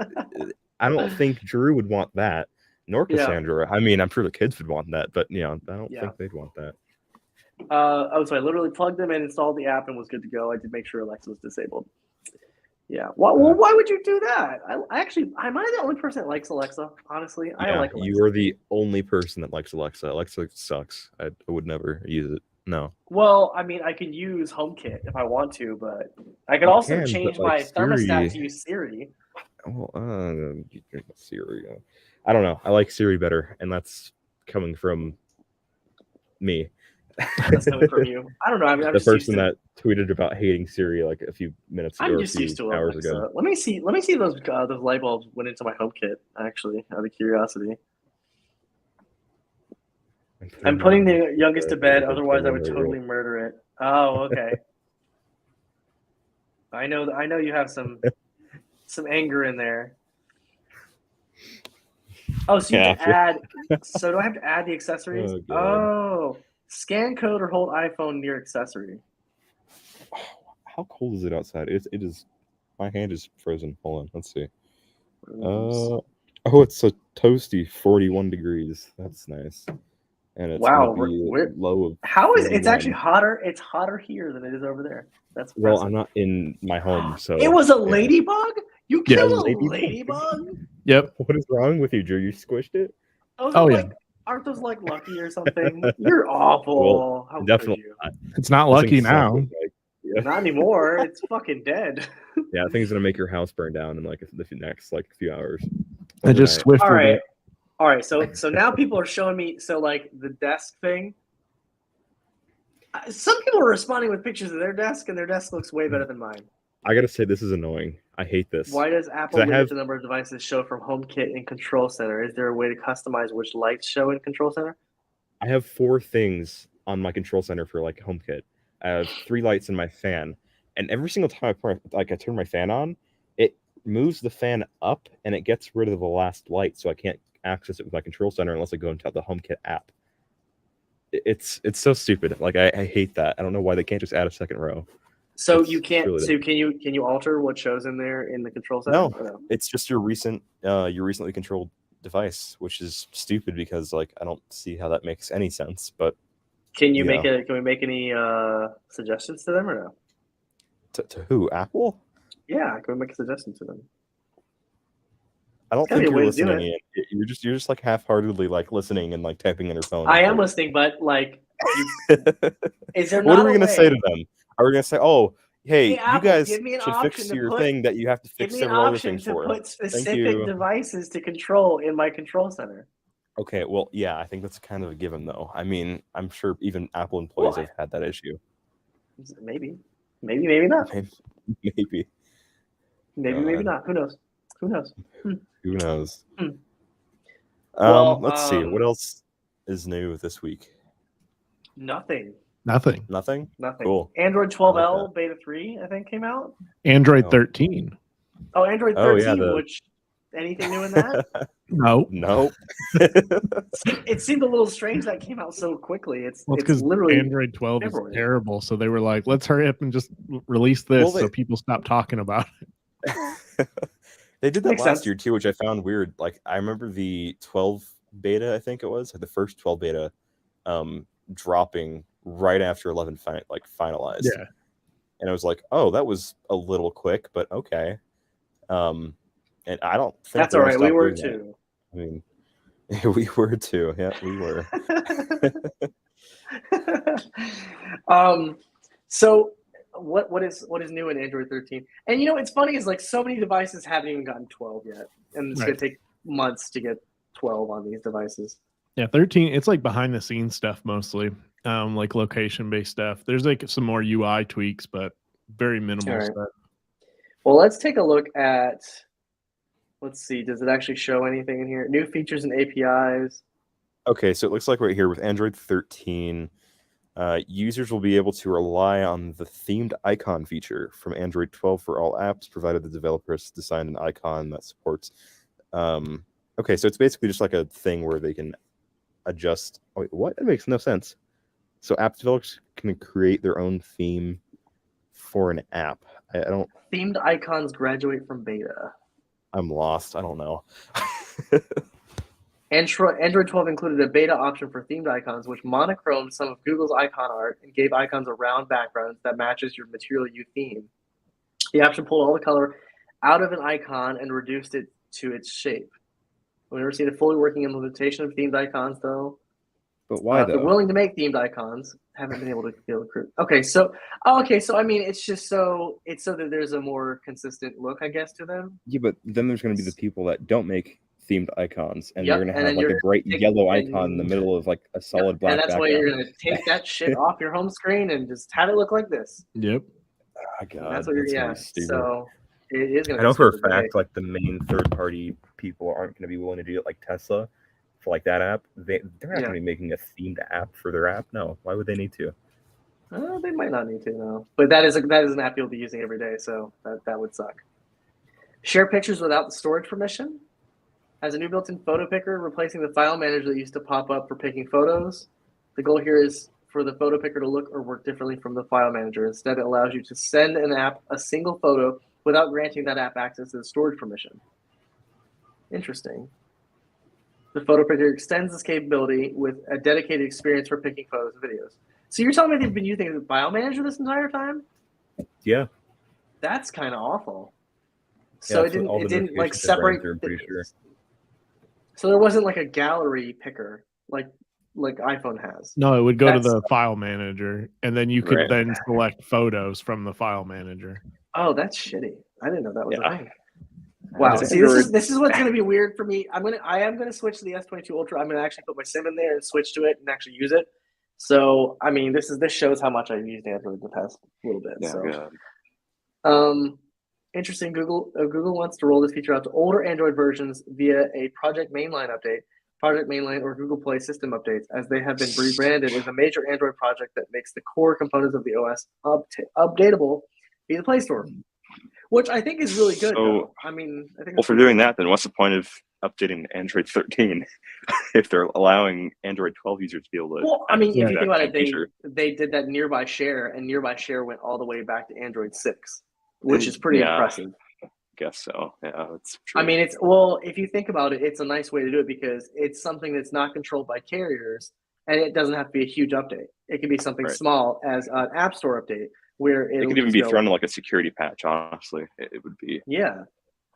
I don't think Drew would want that, nor Cassandra. Yeah. I mean, I'm sure the kids would want that, but I don't think they'd want that. So I literally plugged them in, installed the app, and was good to go. I did make sure Alexa was disabled. Yeah. Why would you do that? Am I the only person that likes Alexa? Honestly, I don't like Alexa. You are the only person that likes Alexa. Alexa sucks. I would never use it. No. Well, I mean, I can use HomeKit if I want to, but I could also change my thermostat to use Siri. Well, Siri. I don't know. I like Siri better, and that's coming from me. That's coming from you. I don't know. I'm the just person used to, that tweeted about hating Siri like a few minutes ago, I'm or a just few used to hours Alexa. ago. Let me see those light bulbs went into my HomeKit. Actually, out of curiosity. I'm putting the youngest to bed. Otherwise, I would totally murder it. Oh, okay. I know you have some anger in there. Oh, so you have to add. So do I have to add the accessories? Oh, scan code or hold iPhone near accessory. How cold is it outside? It is. My hand is frozen. Hold on. Let's see. Oh, it's a toasty 41 degrees. That's nice. And it's gonna be low of. How is it's actually hotter? It's hotter here than it is over there. That's impressive. Well, I'm not in my home, so it was a ladybug. You killed a ladybug. Yep. What is wrong with you, Drew? You squished it? Aren't those like lucky or something? You're awful. Well, how definitely could you? not. It's not lucky now. Not anymore. It's fucking dead. Yeah, I think it's gonna make your house burn down in like the next like few hours. I just swifted All right. So now people are showing me. So like the desk thing. Some people are responding with pictures of their desk, and their desk looks way better than mine. I gotta say, this is annoying. I hate this. Why does Apple limit the number of devices show from HomeKit and Control Center? Is there a way to customize which lights show in Control Center? I have 4 things on my Control Center for like HomeKit. I have 3 lights in my fan, and every single time I turn my fan on, it moves the fan up and it gets rid of the last light, so I can't access it with my Control Center unless I go into the HomeKit app. It's so stupid. Like I hate that. I don't know why they can't just add a second row. So you can't. Really so can you alter what shows in there in the Control Center? No, it's just your recently controlled device, which is stupid because like I don't see how that makes any sense. But can you make it? Can we make any suggestions to them or no? To who? Apple? Yeah, can we make a suggestion to them? I don't think you're listening. You're just like half-heartedly like listening and like typing in your phone. I am listening, but like, is there? What are we gonna say to them? Are we gonna say, "Oh, hey Apple, you guys should fix your thing that you have to fix several other things for"? Put specific devices to control in my Control Center. Okay, well, yeah, I think that's kind of a given, though. I mean, I'm sure even Apple employees have had that issue. Maybe not. Maybe not. Who knows? Who knows? Well, let's see. What else is new this week? Nothing. Cool. Android 12L beta 3, I think, came out. Android 13. Oh, Android 13, which anything new in that? No. It seemed a little strange that came out so quickly. It's because literally Android 12 is terrible, so they were like, let's hurry up and just release this so people stop talking about it. They did that last year too, which I found weird. Like I remember the 12 beta, I think it was, like the first 12 beta, dropping right after 11 finalized. Yeah, and I was like, oh, that was a little quick, but okay. And I don't think that's all right. We were too. I mean, we were too. Yeah, we were. So what is new in Android 13? And it's funny is like so many devices haven't even gotten 12 yet, and it's gonna take months to get 12 on these devices. Yeah, 13. It's like behind the scenes stuff mostly, like location based stuff. There's like some more UI tweaks, but very minimal stuff. Well, let's take a look at. Let's see. Does it actually show anything in here? New features and APIs. Okay, so it looks like right here with Android 13. Users will be able to rely on the themed icon feature from Android 12 for all apps, provided the developer has designed an icon that supports. Okay, so it's basically just like a thing where they can adjust. Oh, wait, what? That makes no sense. So app developers can create their own theme for an app. I don't. Themed icons graduate from beta. I'm lost. I don't know. Android 12 included a beta option for themed icons, which monochromed some of Google's icon art and gave icons a round background that matches your material you theme. The option pulled all the color out of an icon and reduced it to its shape. We've never seen a fully working implementation of themed icons, though. But why, though? They're willing to make themed icons. Haven't been able to feel the Okay, so I mean, it's just so that there's a more consistent look, I guess, to them. Yeah, but then there's going to be the people that don't make themed icons, and Yep, you're gonna and have then like a you're bright gonna yellow icon in the middle of like a solid black and that's background. why you're gonna take that shit off your home screen and just have it look like this. Yep. Oh, God, That's what you're gonna be stupid. So it is gonna. I know be for a stupid, fact, like the main third-party people aren't going to be willing to do it, like Tesla, for like that app. They're not going to be making a themed app for their app. No, why would they need to? They might not need to, no. But that is an app you'll be using every day, so that would suck. Share pictures without the storage permission. As a new built-in photo picker, replacing the file manager that used to pop up for picking photos. The goal here is for the photo picker to look or work differently from the file manager. Instead, it allows you to send an app a single photo without granting that app access to the storage permission. Interesting. The photo picker extends this capability with a dedicated experience for picking photos and videos. So you're telling me they've been using the file manager this entire time? Yeah. That's kind of awful. So Yeah, it didn't like separate. I'm pretty sure. So there wasn't like a gallery picker like iPhone has. No, it would go to the file manager, and then you could then select photos from the file manager. Oh, that's shitty. I didn't know that was a thing. Wow. See, this is what's going to be weird for me. I am going to switch to the S22 Ultra. I'm going to actually put my SIM in there and switch to it and actually use it. So, I mean, this shows how much I've used Android in the past little bit. Yeah, so, interesting. Google wants to roll this feature out to older Android versions via a Project Mainline update, Project Mainline, or Google Play system updates, as they have been rebranded as a major Android project that makes the core components of the OS updatable via the Play Store. Which I think is really good. So, I mean, I think. Well, for doing that, then what's the point of updating Android 13 if they're allowing Android 12 users to be able to? Well, I mean, if you think about it, they did that nearby share, and nearby share went all the way back to Android 6, which is pretty impressive. I guess so. Yeah, that's true. I mean, if you think about it, it's a nice way to do it because it's something that's not controlled by carriers, and it doesn't have to be a huge update. It can be something small as an App Store update. Where it could even be thrown in like a security patch. Honestly, it would be. Yeah,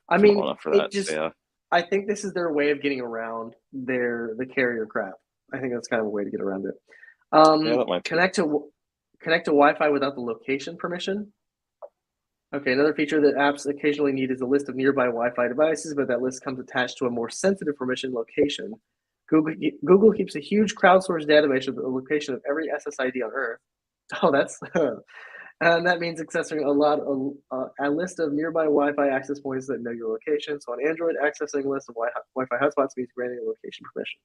I mean, for that. I think this is their way of getting around the carrier crap. I think that's kind of a way to get around it. That might connect to Wi-Fi without the location permission. Okay, another feature that apps occasionally need is a list of nearby Wi-Fi devices, but that list comes attached to a more sensitive permission location. Google keeps a huge crowdsourced database of the location of every SSID on Earth. Oh, that's. And that means accessing a list of nearby Wi-Fi access points that know your location. So on Android, accessing a list of Wi-Fi hotspots means granting a location permission.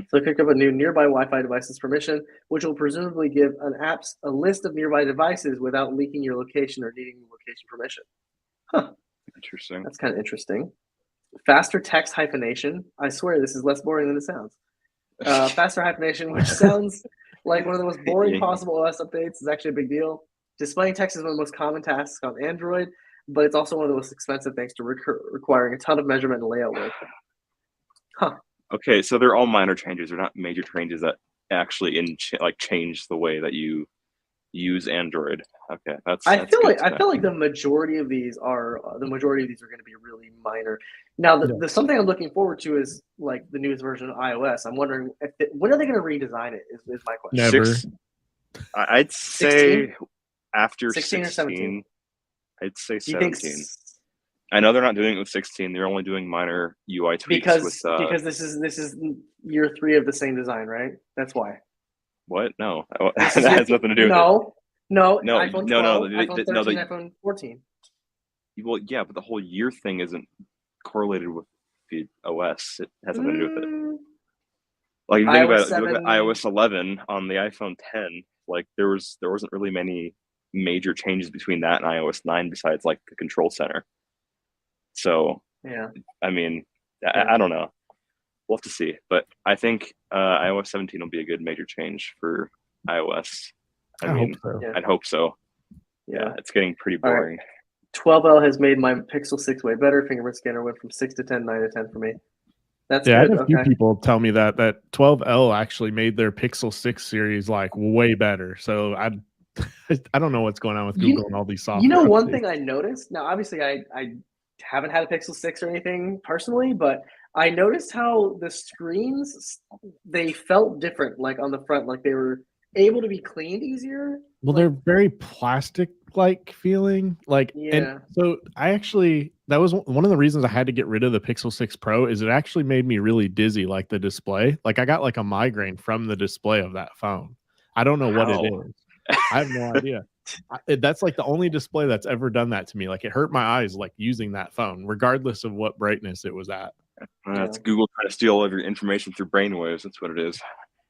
So I picked up a new nearby Wi-Fi devices permission, which will presumably give an app a list of nearby devices without leaking your location or needing location permission. Huh. Interesting. That's kind of interesting. Faster text hyphenation. I swear this is less boring than it sounds. Faster hyphenation, which sounds like one of the most boring possible OS updates, is actually a big deal. Displaying text is one of the most common tasks on Android, but it's also one of the most expensive thanks to requiring a ton of measurement and layout work. Huh. Okay, so they're all minor changes. They're not major changes that actually change the way that you use Android. Okay, I feel like the majority of these are going to be really minor. Now, the something I'm looking forward to is like the newest version of iOS. I'm wondering when are they going to redesign it? Is my question. Never. I'd say 16? After 16 or 17. I'd say 17. I know they're not doing it with 16. They're only doing minor UI tweaks because this is year 3 of the same design, right? That's why. What? No, that has nothing to do with it. No, iPhone 12, iPhone 13, iPhone 14. Well, yeah, but the whole year thing isn't correlated with the OS. It has nothing to do with it. Like you think about it, you look at iOS 11 on the iPhone 10. Like there wasn't really many major changes between that and iOS 9 besides like the control center. So yeah, I mean, I don't know. We'll have to see, but I think iOS 17 will be a good major change for iOS. I'd hope so. Yeah, it's getting pretty boring. Right. 12L has made my Pixel 6 way better. Fingerprint scanner went from 6 to 10, 9 to 10 for me. That's good. I had a few people tell me that 12L actually made their Pixel 6 series like way better. So I don't know what's going on with Google and all these software. You know, one thing I noticed. Now, obviously, I haven't had a Pixel 6 or anything personally, but I noticed how the screens, they felt different, like on the front, like they were able to be cleaned easier. Well, they're very plastic-like feeling. Like, Yeah. and so that was one of the reasons I had to get rid of the Pixel 6 Pro is it actually made me really dizzy, like the display. Like I got like a migraine from the display of that phone. I don't know what it is. I have no idea. That's like the only display that's ever done that to me. Like it hurt my eyes, like using that phone, regardless of what brightness it was at. That's Google trying to steal all of your information through brainwaves. That's what it is.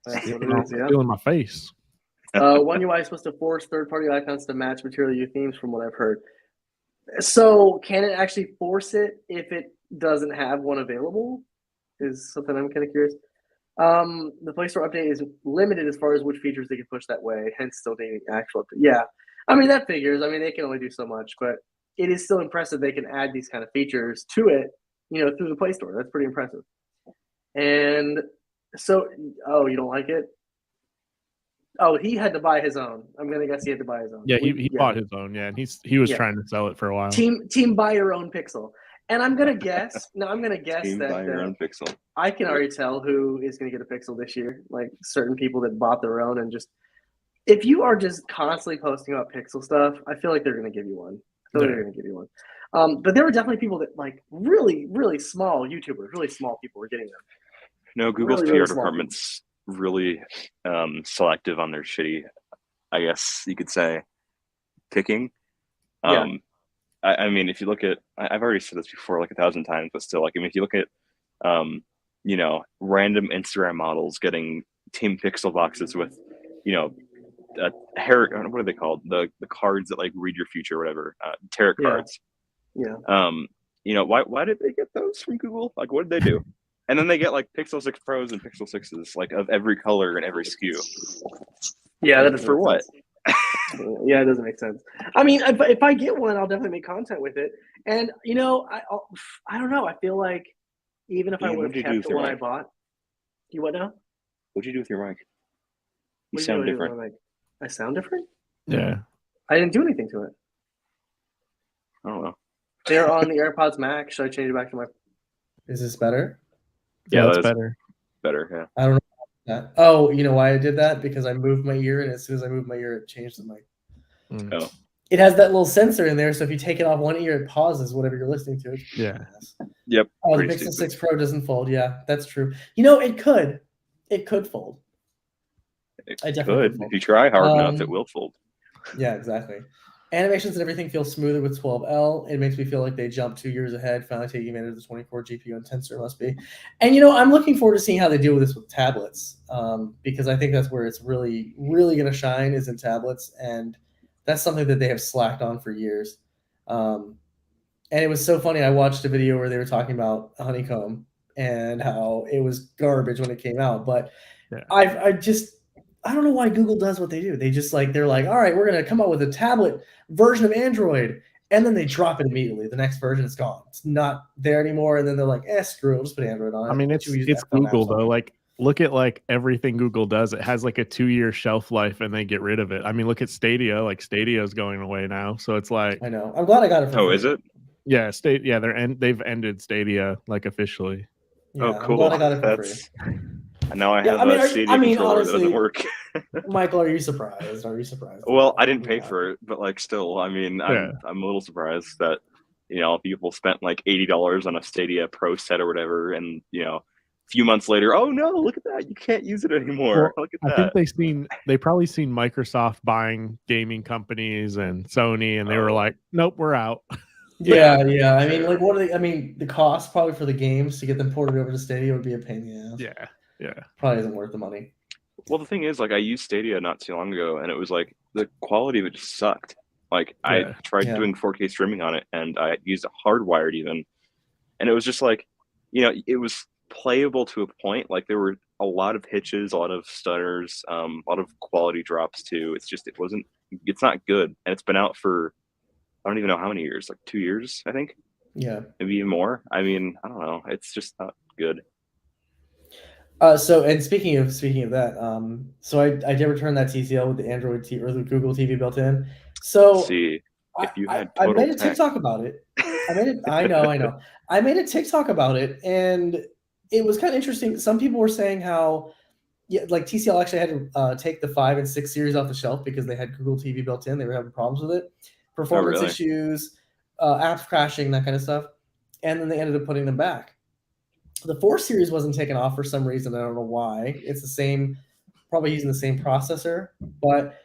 That's what it is. Yeah. Feeling my face. One UI is supposed to force third-party icons to match Material U themes, from what I've heard. So, can it actually force it if it doesn't have one available? Is something I'm kind of curious. The Play Store update is limited as far as which features they can push that way, hence still needing actual update. Yeah, I mean that figures. I mean they can only do so much, but it is still impressive they can add these kind of features to it, through the Play Store. That's pretty impressive. And so, you don't like it? Oh, he had to buy his own. I'm gonna guess he had to buy his own. Yeah, he bought his own. Yeah, and he was trying to sell it for a while. Team buy your own Pixel. And I'm gonna guess. No, I'm gonna guess Team that buy your own Pixel. I can already tell who is gonna get a Pixel this year. Like certain people that bought their own, and just if you are just constantly posting about Pixel stuff, I feel like they're gonna give you one. They're gonna give you one. But there were definitely people that like really, really small YouTubers, really small people were getting them. No, Google's PR department's really selective on their shitty, I guess you could say, picking. I mean, if you look at, I've already said this before like 1,000 times, but still, like, I mean, if you look at, random Instagram models getting Team Pixel boxes with, what are they called? The cards that like read your future, or whatever, tarot cards. Yeah. Why did they get those from Google? Like, what did they do? And then they get like Pixel 6 Pros and Pixel 6s, like of every color and every SKU. Yeah, that is for what? Yeah, it doesn't make sense. I mean, if I get one, I'll definitely make content with it. And I don't know. I feel like even if I would have kept the one I bought, you what now? What'd you do with your mic? You sound different. I sound different? Yeah. I didn't do anything to it. I don't know. They're on the AirPods Max. Should I change it back to my? Is this better? Yeah, that's better. Better, yeah. I don't know that. Oh, you know why I did that? Because I moved my ear, and as soon as I moved my ear, it changed the mic. Oh. It has that little sensor in there, so if you take it off one ear, it pauses whatever you're listening to. Yeah. Yep. Oh, the Pixel 6 Pro doesn't fold. Yeah, that's true. It could. It could fold. It could. If you try hard enough, it will fold. Yeah, exactly. Animations and everything feel smoother with 12L. It makes me feel like they jumped 2 years ahead, finally taking advantage of the 24 GPU and tensor must be. And, I'm looking forward to seeing how they deal with this with tablets, because I think that's where it's really, really going to shine is in tablets. And that's something that they have slacked on for years. And it was so funny. I watched a video where they were talking about Honeycomb and how it was garbage when it came out. But I don't know why Google does what they do. They just they're like, all right, we're going to come up with a tablet version of Android. And then they drop it immediately. The next version is gone. It's not there anymore. And then they're like, screw it. We'll just put Android on it. I mean, it's Google though. Like, look at everything Google does. It has like a 2-year shelf life and they get rid of it. I mean, look at Stadia. Like Stadia is going away now. So it's like, I know. I'm glad I got it. Oh, is it? Yeah. They've ended Stadia officially. Yeah, oh, cool. I'm glad I got it for free. Now I have a Stadia controller honestly, that doesn't work. Michael, are you surprised? Well, I didn't pay for it, but still, I mean, I'm a little surprised that people spent like $80 on a Stadia Pro set or whatever, and a few months later, oh no, look at that, you can't use it anymore. Well, look at that. I think they probably seen Microsoft buying gaming companies and Sony, and they were like, nope, we're out. Yeah. I mean, what are they? I mean, the cost probably for the games to get them ported over to Stadia would be a pain in the ass. Yeah. Probably isn't worth the money. Well, the thing is, I used Stadia not too long ago, and it was the quality of it just sucked. I tried doing 4K streaming on it, and I used it hardwired even, and it was just it was playable to a point. There were a lot of hitches, a lot of stutters, a lot of quality drops too. It's not good, and it's been out for I don't even know how many years, 2 years, I think. Yeah, maybe even more. I mean, I don't know. It's just not good. So speaking of that, so I did return that TCL with the Android or the Google TV built in. So see, if you had I made a TikTok about it. I know. I made a TikTok about it, and it was kind of interesting. Some people were saying how Yeah, like TCL actually had to take the 5 and 6 series off the shelf because they had Google TV built in. They were having problems with it, performance issues, apps crashing, that kind of stuff. And then they ended up putting them back. The 4 series wasn't taken off for some reason. I don't know why. It's the same, probably using the same processor, but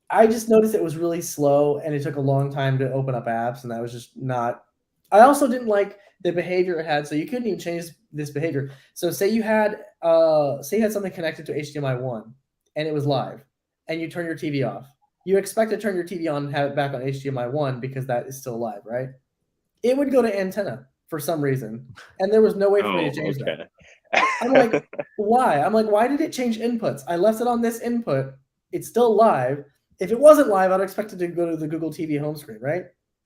I just noticed it was really slow and it took a long time to open up apps, and that was just not. I also didn't like the behavior it had, so you couldn't even change this behavior. So say you had something connected to HDMI 1 and it was live, and you turn your TV off. You expect to turn your TV on and have it back on HDMI 1 because that is still live, right? It would go to antenna for some reason, and there was no way for me to change that. I'm like, why? I'm like, why did it change inputs? I left it on this input. It's still live. If it wasn't live, I'd expect it to go to the Google TV home screen, right?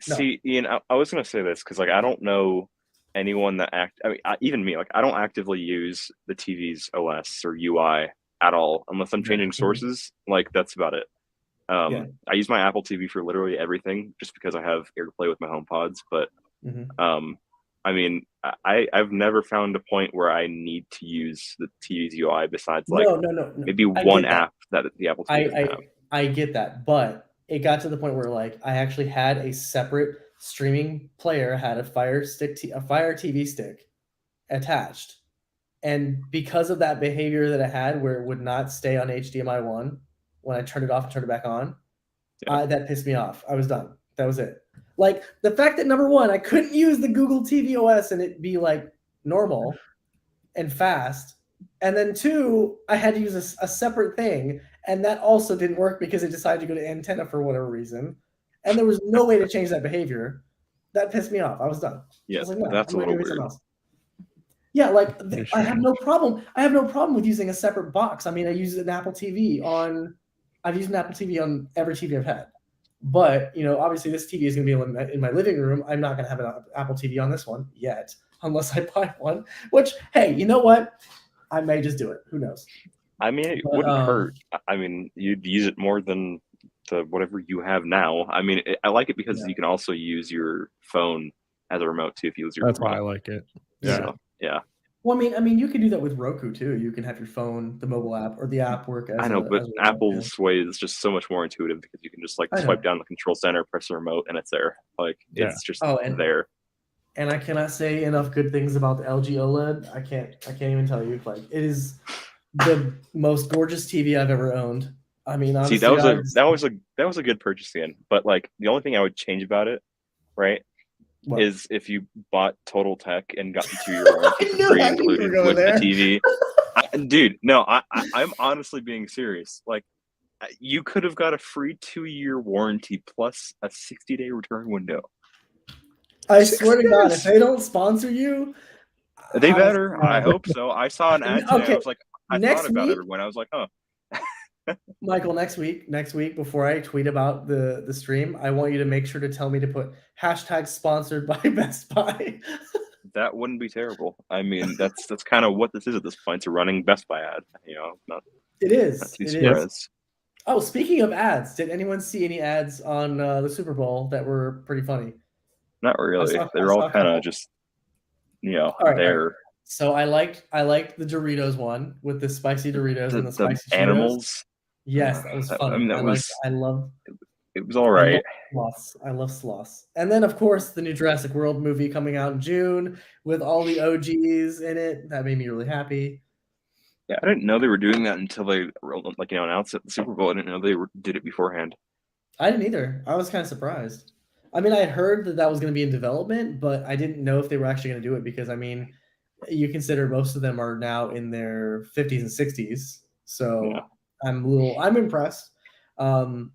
No. See, Ian, I was going to say this because, like, I don't know anyone that even me, like, I don't actively use the TV's OS or UI at all unless I'm changing sources. Like, that's about it. I use my Apple TV for literally everything just because I have AirPlay with my HomePods. But I mean, I've never found a point where I need to use the TV's UI besides like maybe one app that the Apple TV doesn't have. I get that, but it got to the point where like I actually had a separate streaming player, had a Fire TV stick attached, and because of that behavior that I had, where it would not stay on HDMI 1 when I turned it off and turned it back on, that pissed me off. I was done. That was it. Like the fact that number one, I couldn't use the Google TV OS and it be like normal and fast. And then two, I had to use a separate thing. And that also didn't work because it decided to go to antenna for whatever reason. And there was no way to change that behavior. That pissed me off. I was done. Yeah, I was like, no, that's a little weird. Yeah, like I have no problem. I have no problem with using a separate box. I mean, I use an Apple TV on. I've used an Apple TV on every TV I've had. But, you know, obviously this TV is going to be in my living room. I'm not going to have an Apple TV on this one yet, unless I buy one, which, hey, you know what? I may just do it. Who knows? I mean, it wouldn't hurt. I mean, you'd use it more than the whatever you have now. I mean, I like it because you can also use your phone as a remote too if you use your That's phone. why I like it. Yeah. So, yeah. Well, I mean, you can do that with Roku too. You can have your phone, the mobile app, or the app work as I know, but Apple's way is just so much more intuitive because you can just like swipe down the control center, press the remote, and it's there. Like it's just there. And I cannot say enough good things about the LG OLED. I can't even tell you. Like it is the most gorgeous TV I've ever owned. I mean, honestly, see, that was a good purchase, Ian. But like the only thing I would change about it, right? What? Is if you bought Total Tech and got the 2-year warranty for free included with the TV. Dude, no, I'm honestly being serious. Like, you could have got a free 2-year warranty plus a 60-day return window. I swear to God, if they don't sponsor you, they better. I hope so. I saw an ad today. I was like, I thought about it when I was like, huh. Michael, next week, before I tweet about the stream, I want you to make sure to tell me to put # sponsored by Best Buy. That wouldn't be terrible. I mean, that's kind of what this is at this point. It's a running Best Buy ad. You know, it is. Oh, speaking of ads, did anyone see any ads on the Super Bowl that were pretty funny? Not really. They're all kind of just, you know, there. Right. So I liked the Doritos one with the spicy Doritos and the spicy Cheetos. Animals. Yes, that was fun. I mean, it was all right. I love sloths. And then, of course, the new Jurassic World movie coming out in June with all the OGs in it. That made me really happy. Yeah, I didn't know they were doing that until they announced it at the Super Bowl. I didn't know they did it beforehand. I didn't either. I was kind of surprised. I mean, I had heard that was going to be in development, but I didn't know if they were actually going to do it because, I mean, you consider most of them are now in their 50s and 60s. So I'm impressed. I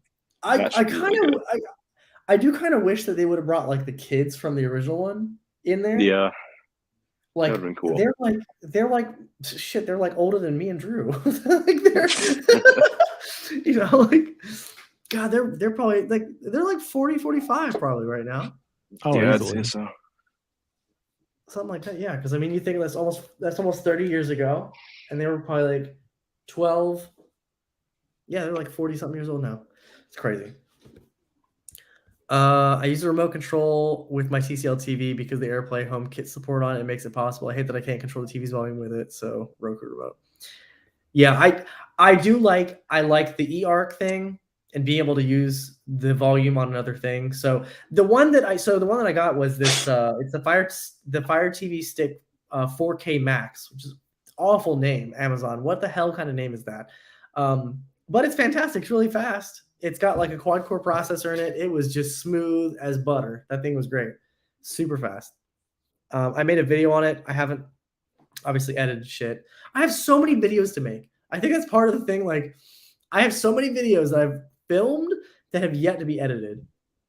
do kind of wish that they would have brought like the kids from the original one in there. Yeah. Like that would have been cool. They're like shit, they're like older than me and Drew. Like they're you know, like God, they're probably like they're like 40, 45 probably right now. Oh yeah, I'd say so. Something like that, yeah. Because I mean, you think that's almost 30 years ago, and they were probably like 12. Yeah, they're like 40-something years old now. It's crazy. I use a remote control with my TCL TV because the AirPlay home kit support on it makes it possible. I hate that I can't control the TV's volume with it, so Roku remote. Yeah, I like the eARC thing and being able to use the volume on another thing. So the one that I got was this. It's the Fire TV Stick 4K Max, which is an awful name. Amazon, what the hell kind of name is that? But it's fantastic. It's really fast. It's got like a quad core processor in it. It was just smooth as butter. That thing was great, super fast. I made a video on it. I haven't obviously edited shit. I have so many videos to make. I think that's part of the thing. Like, I have so many videos that I've filmed that have yet to be edited.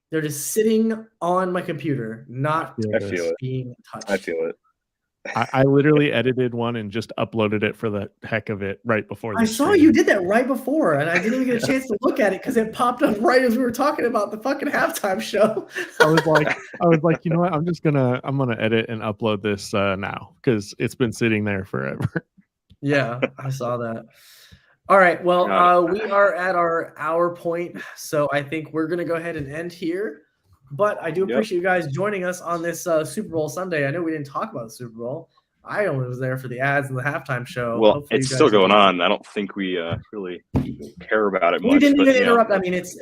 They're just sitting on my computer, not being touched. I feel it. I literally edited one and just uploaded it for the heck of it right before. I saw you did that right before, and I didn't even get a chance to look at it because it popped up right as we were talking about the fucking halftime show. I was like, you know what? I'm gonna edit and upload this now because it's been sitting there forever. Yeah, I saw that. All right, well, we are at our hour point, so I think we're gonna go ahead and end here. But I do appreciate you guys joining us on this Super Bowl Sunday. I know we didn't talk about the Super Bowl. I only was there for the ads and the halftime show. Well, it's still going on. I don't think we really care about it much. You didn't even interrupt. I mean, it's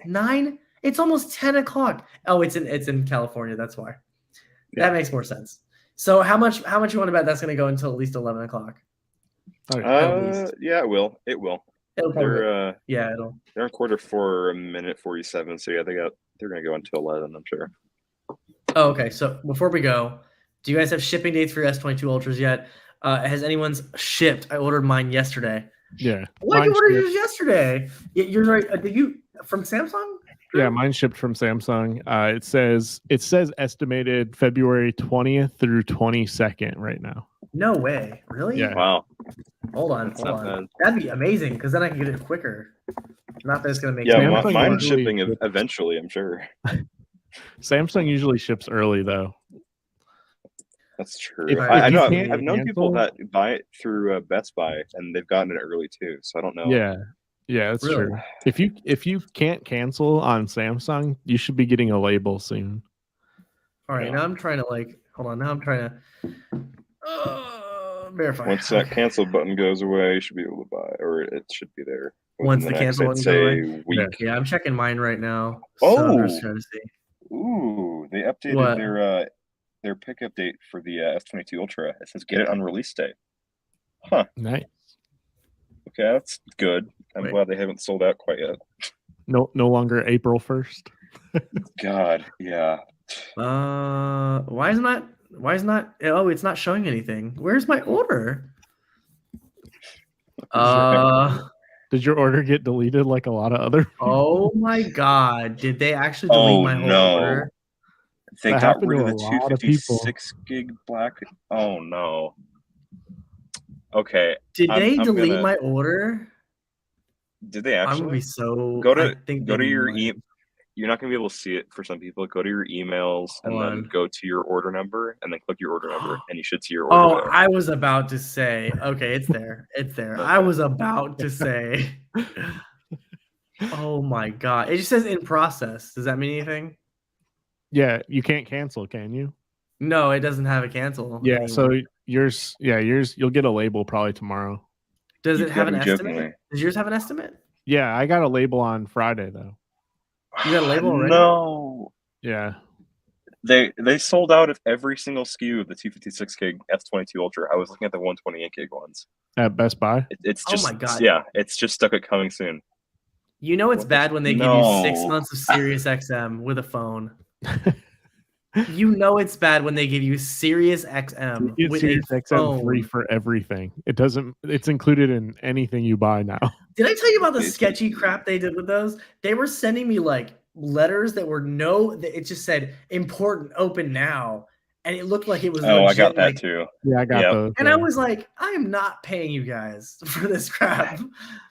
9. It's almost 10 o'clock. Oh, it's in California. That's why. That makes more sense. So how much you want to bet that's going to go until at least 11 o'clock? Yeah, it will. It'll They're it'll. They're in quarter for 1:47. So yeah, they're gonna go until 11. I'm sure. Oh, okay. So before we go, do you guys have shipping dates for your S22 Ultras yet? Has anyone's shipped? I ordered mine yesterday. Yeah. What, you ordered yours yesterday? You're right. Did you from Samsung? Yeah, mine shipped from Samsung. It says estimated February 20th through 22nd right now. No way. Really? Yeah. Wow. Hold on. Bad. That'd be amazing because then I can get it quicker. Not that it's going to make Yeah, sense. mine's shipping eventually, I'm sure. Samsung usually ships early, though. That's true. If I know. you I've known people that buy it through Best Buy, and they've gotten it early too. So I don't know. Yeah, that's Really? true. If you can't cancel on Samsung, you should be getting a label soon. All right, now I'm trying to hold on. Now I'm trying to verify. Once that cancel button goes away, you should be able to buy, or it should be there. Once the cancel button goes away. Week. Yeah, I'm checking mine right now. Oh, so I'm just trying to see. Ooh, they updated their pickup date for the S22 Ultra. It says get it on release day. Huh. Nice. Okay, that's good. I'm glad they haven't sold out quite yet. No longer April 1st. God, yeah. Why is not? Oh, it's not showing anything. Where's my order? Did your order get deleted like a lot of other? Oh my God! Did they actually delete my whole order? They got rid of the 256 gig black. Oh no. Okay. Did they delete my order? Did they actually? I'm gonna be so. Go to your email. You're not gonna be able to see it for some people. Go to your emails and then go to your order number and then click your order number and you should see your order. Oh, I was about to say. Okay, it's there. It's there. I was about to say. Oh my God! It just says in process. Does that mean anything? Yeah, you can't cancel, can you? No, it doesn't have a cancel. Yeah, anymore. so yours, you'll get a label probably tomorrow. Does it have an estimate? Does yours have an estimate? Yeah, I got a label on Friday though. You got a label already? No. Yeah. They sold out of every single SKU of the 256 gig S22 Ultra. I was looking at the 128 gig ones At Best Buy. It's just oh my God. Yeah, it's just stuck at coming soon. You know it's bad when they give you 6 months of Sirius XM with a phone. You know it's bad when they give you Sirius XM with Sirius a XM phone. free for everything. It's included in anything you buy now. Did I tell you about the sketchy crap they did with those? They were sending me like letters that were it just said important open now. And it looked like it was legit, I got that too. Yeah, I got those. And I was like, I am not paying you guys for this crap.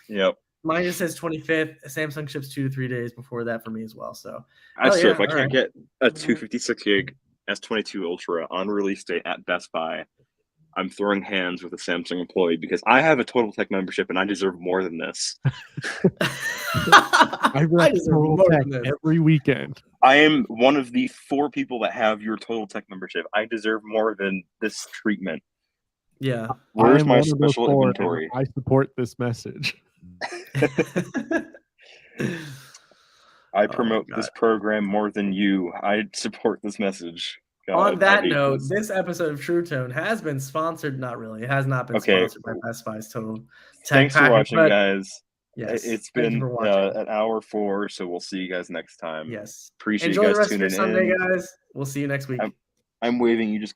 Yep. Mine just says 25th. Samsung ships 2 to 3 days before that for me as well. So if I can't get a 256 gig S22 Ultra on release date at Best Buy, I'm throwing hands with a Samsung employee because I have a Total Tech membership and I deserve more than this. I deserve Total Tech every weekend. I am one of the 4 people that have your Total Tech membership. I deserve more than this treatment. Yeah. Where's my one of those special four, and inventory? I support this message. I promote this program more than you. I support this message. God, on that note, this episode of True Tone has been sponsored. Not really. It has not been sponsored by Best Buy's Total Tech Thanks for watching, guys. Yes, it's been an hour 4, so we'll see you guys next time. Yes. Appreciate Enjoy you guys the rest of tuning your Sunday, in. guys. We'll see you next week. I'm waving. You just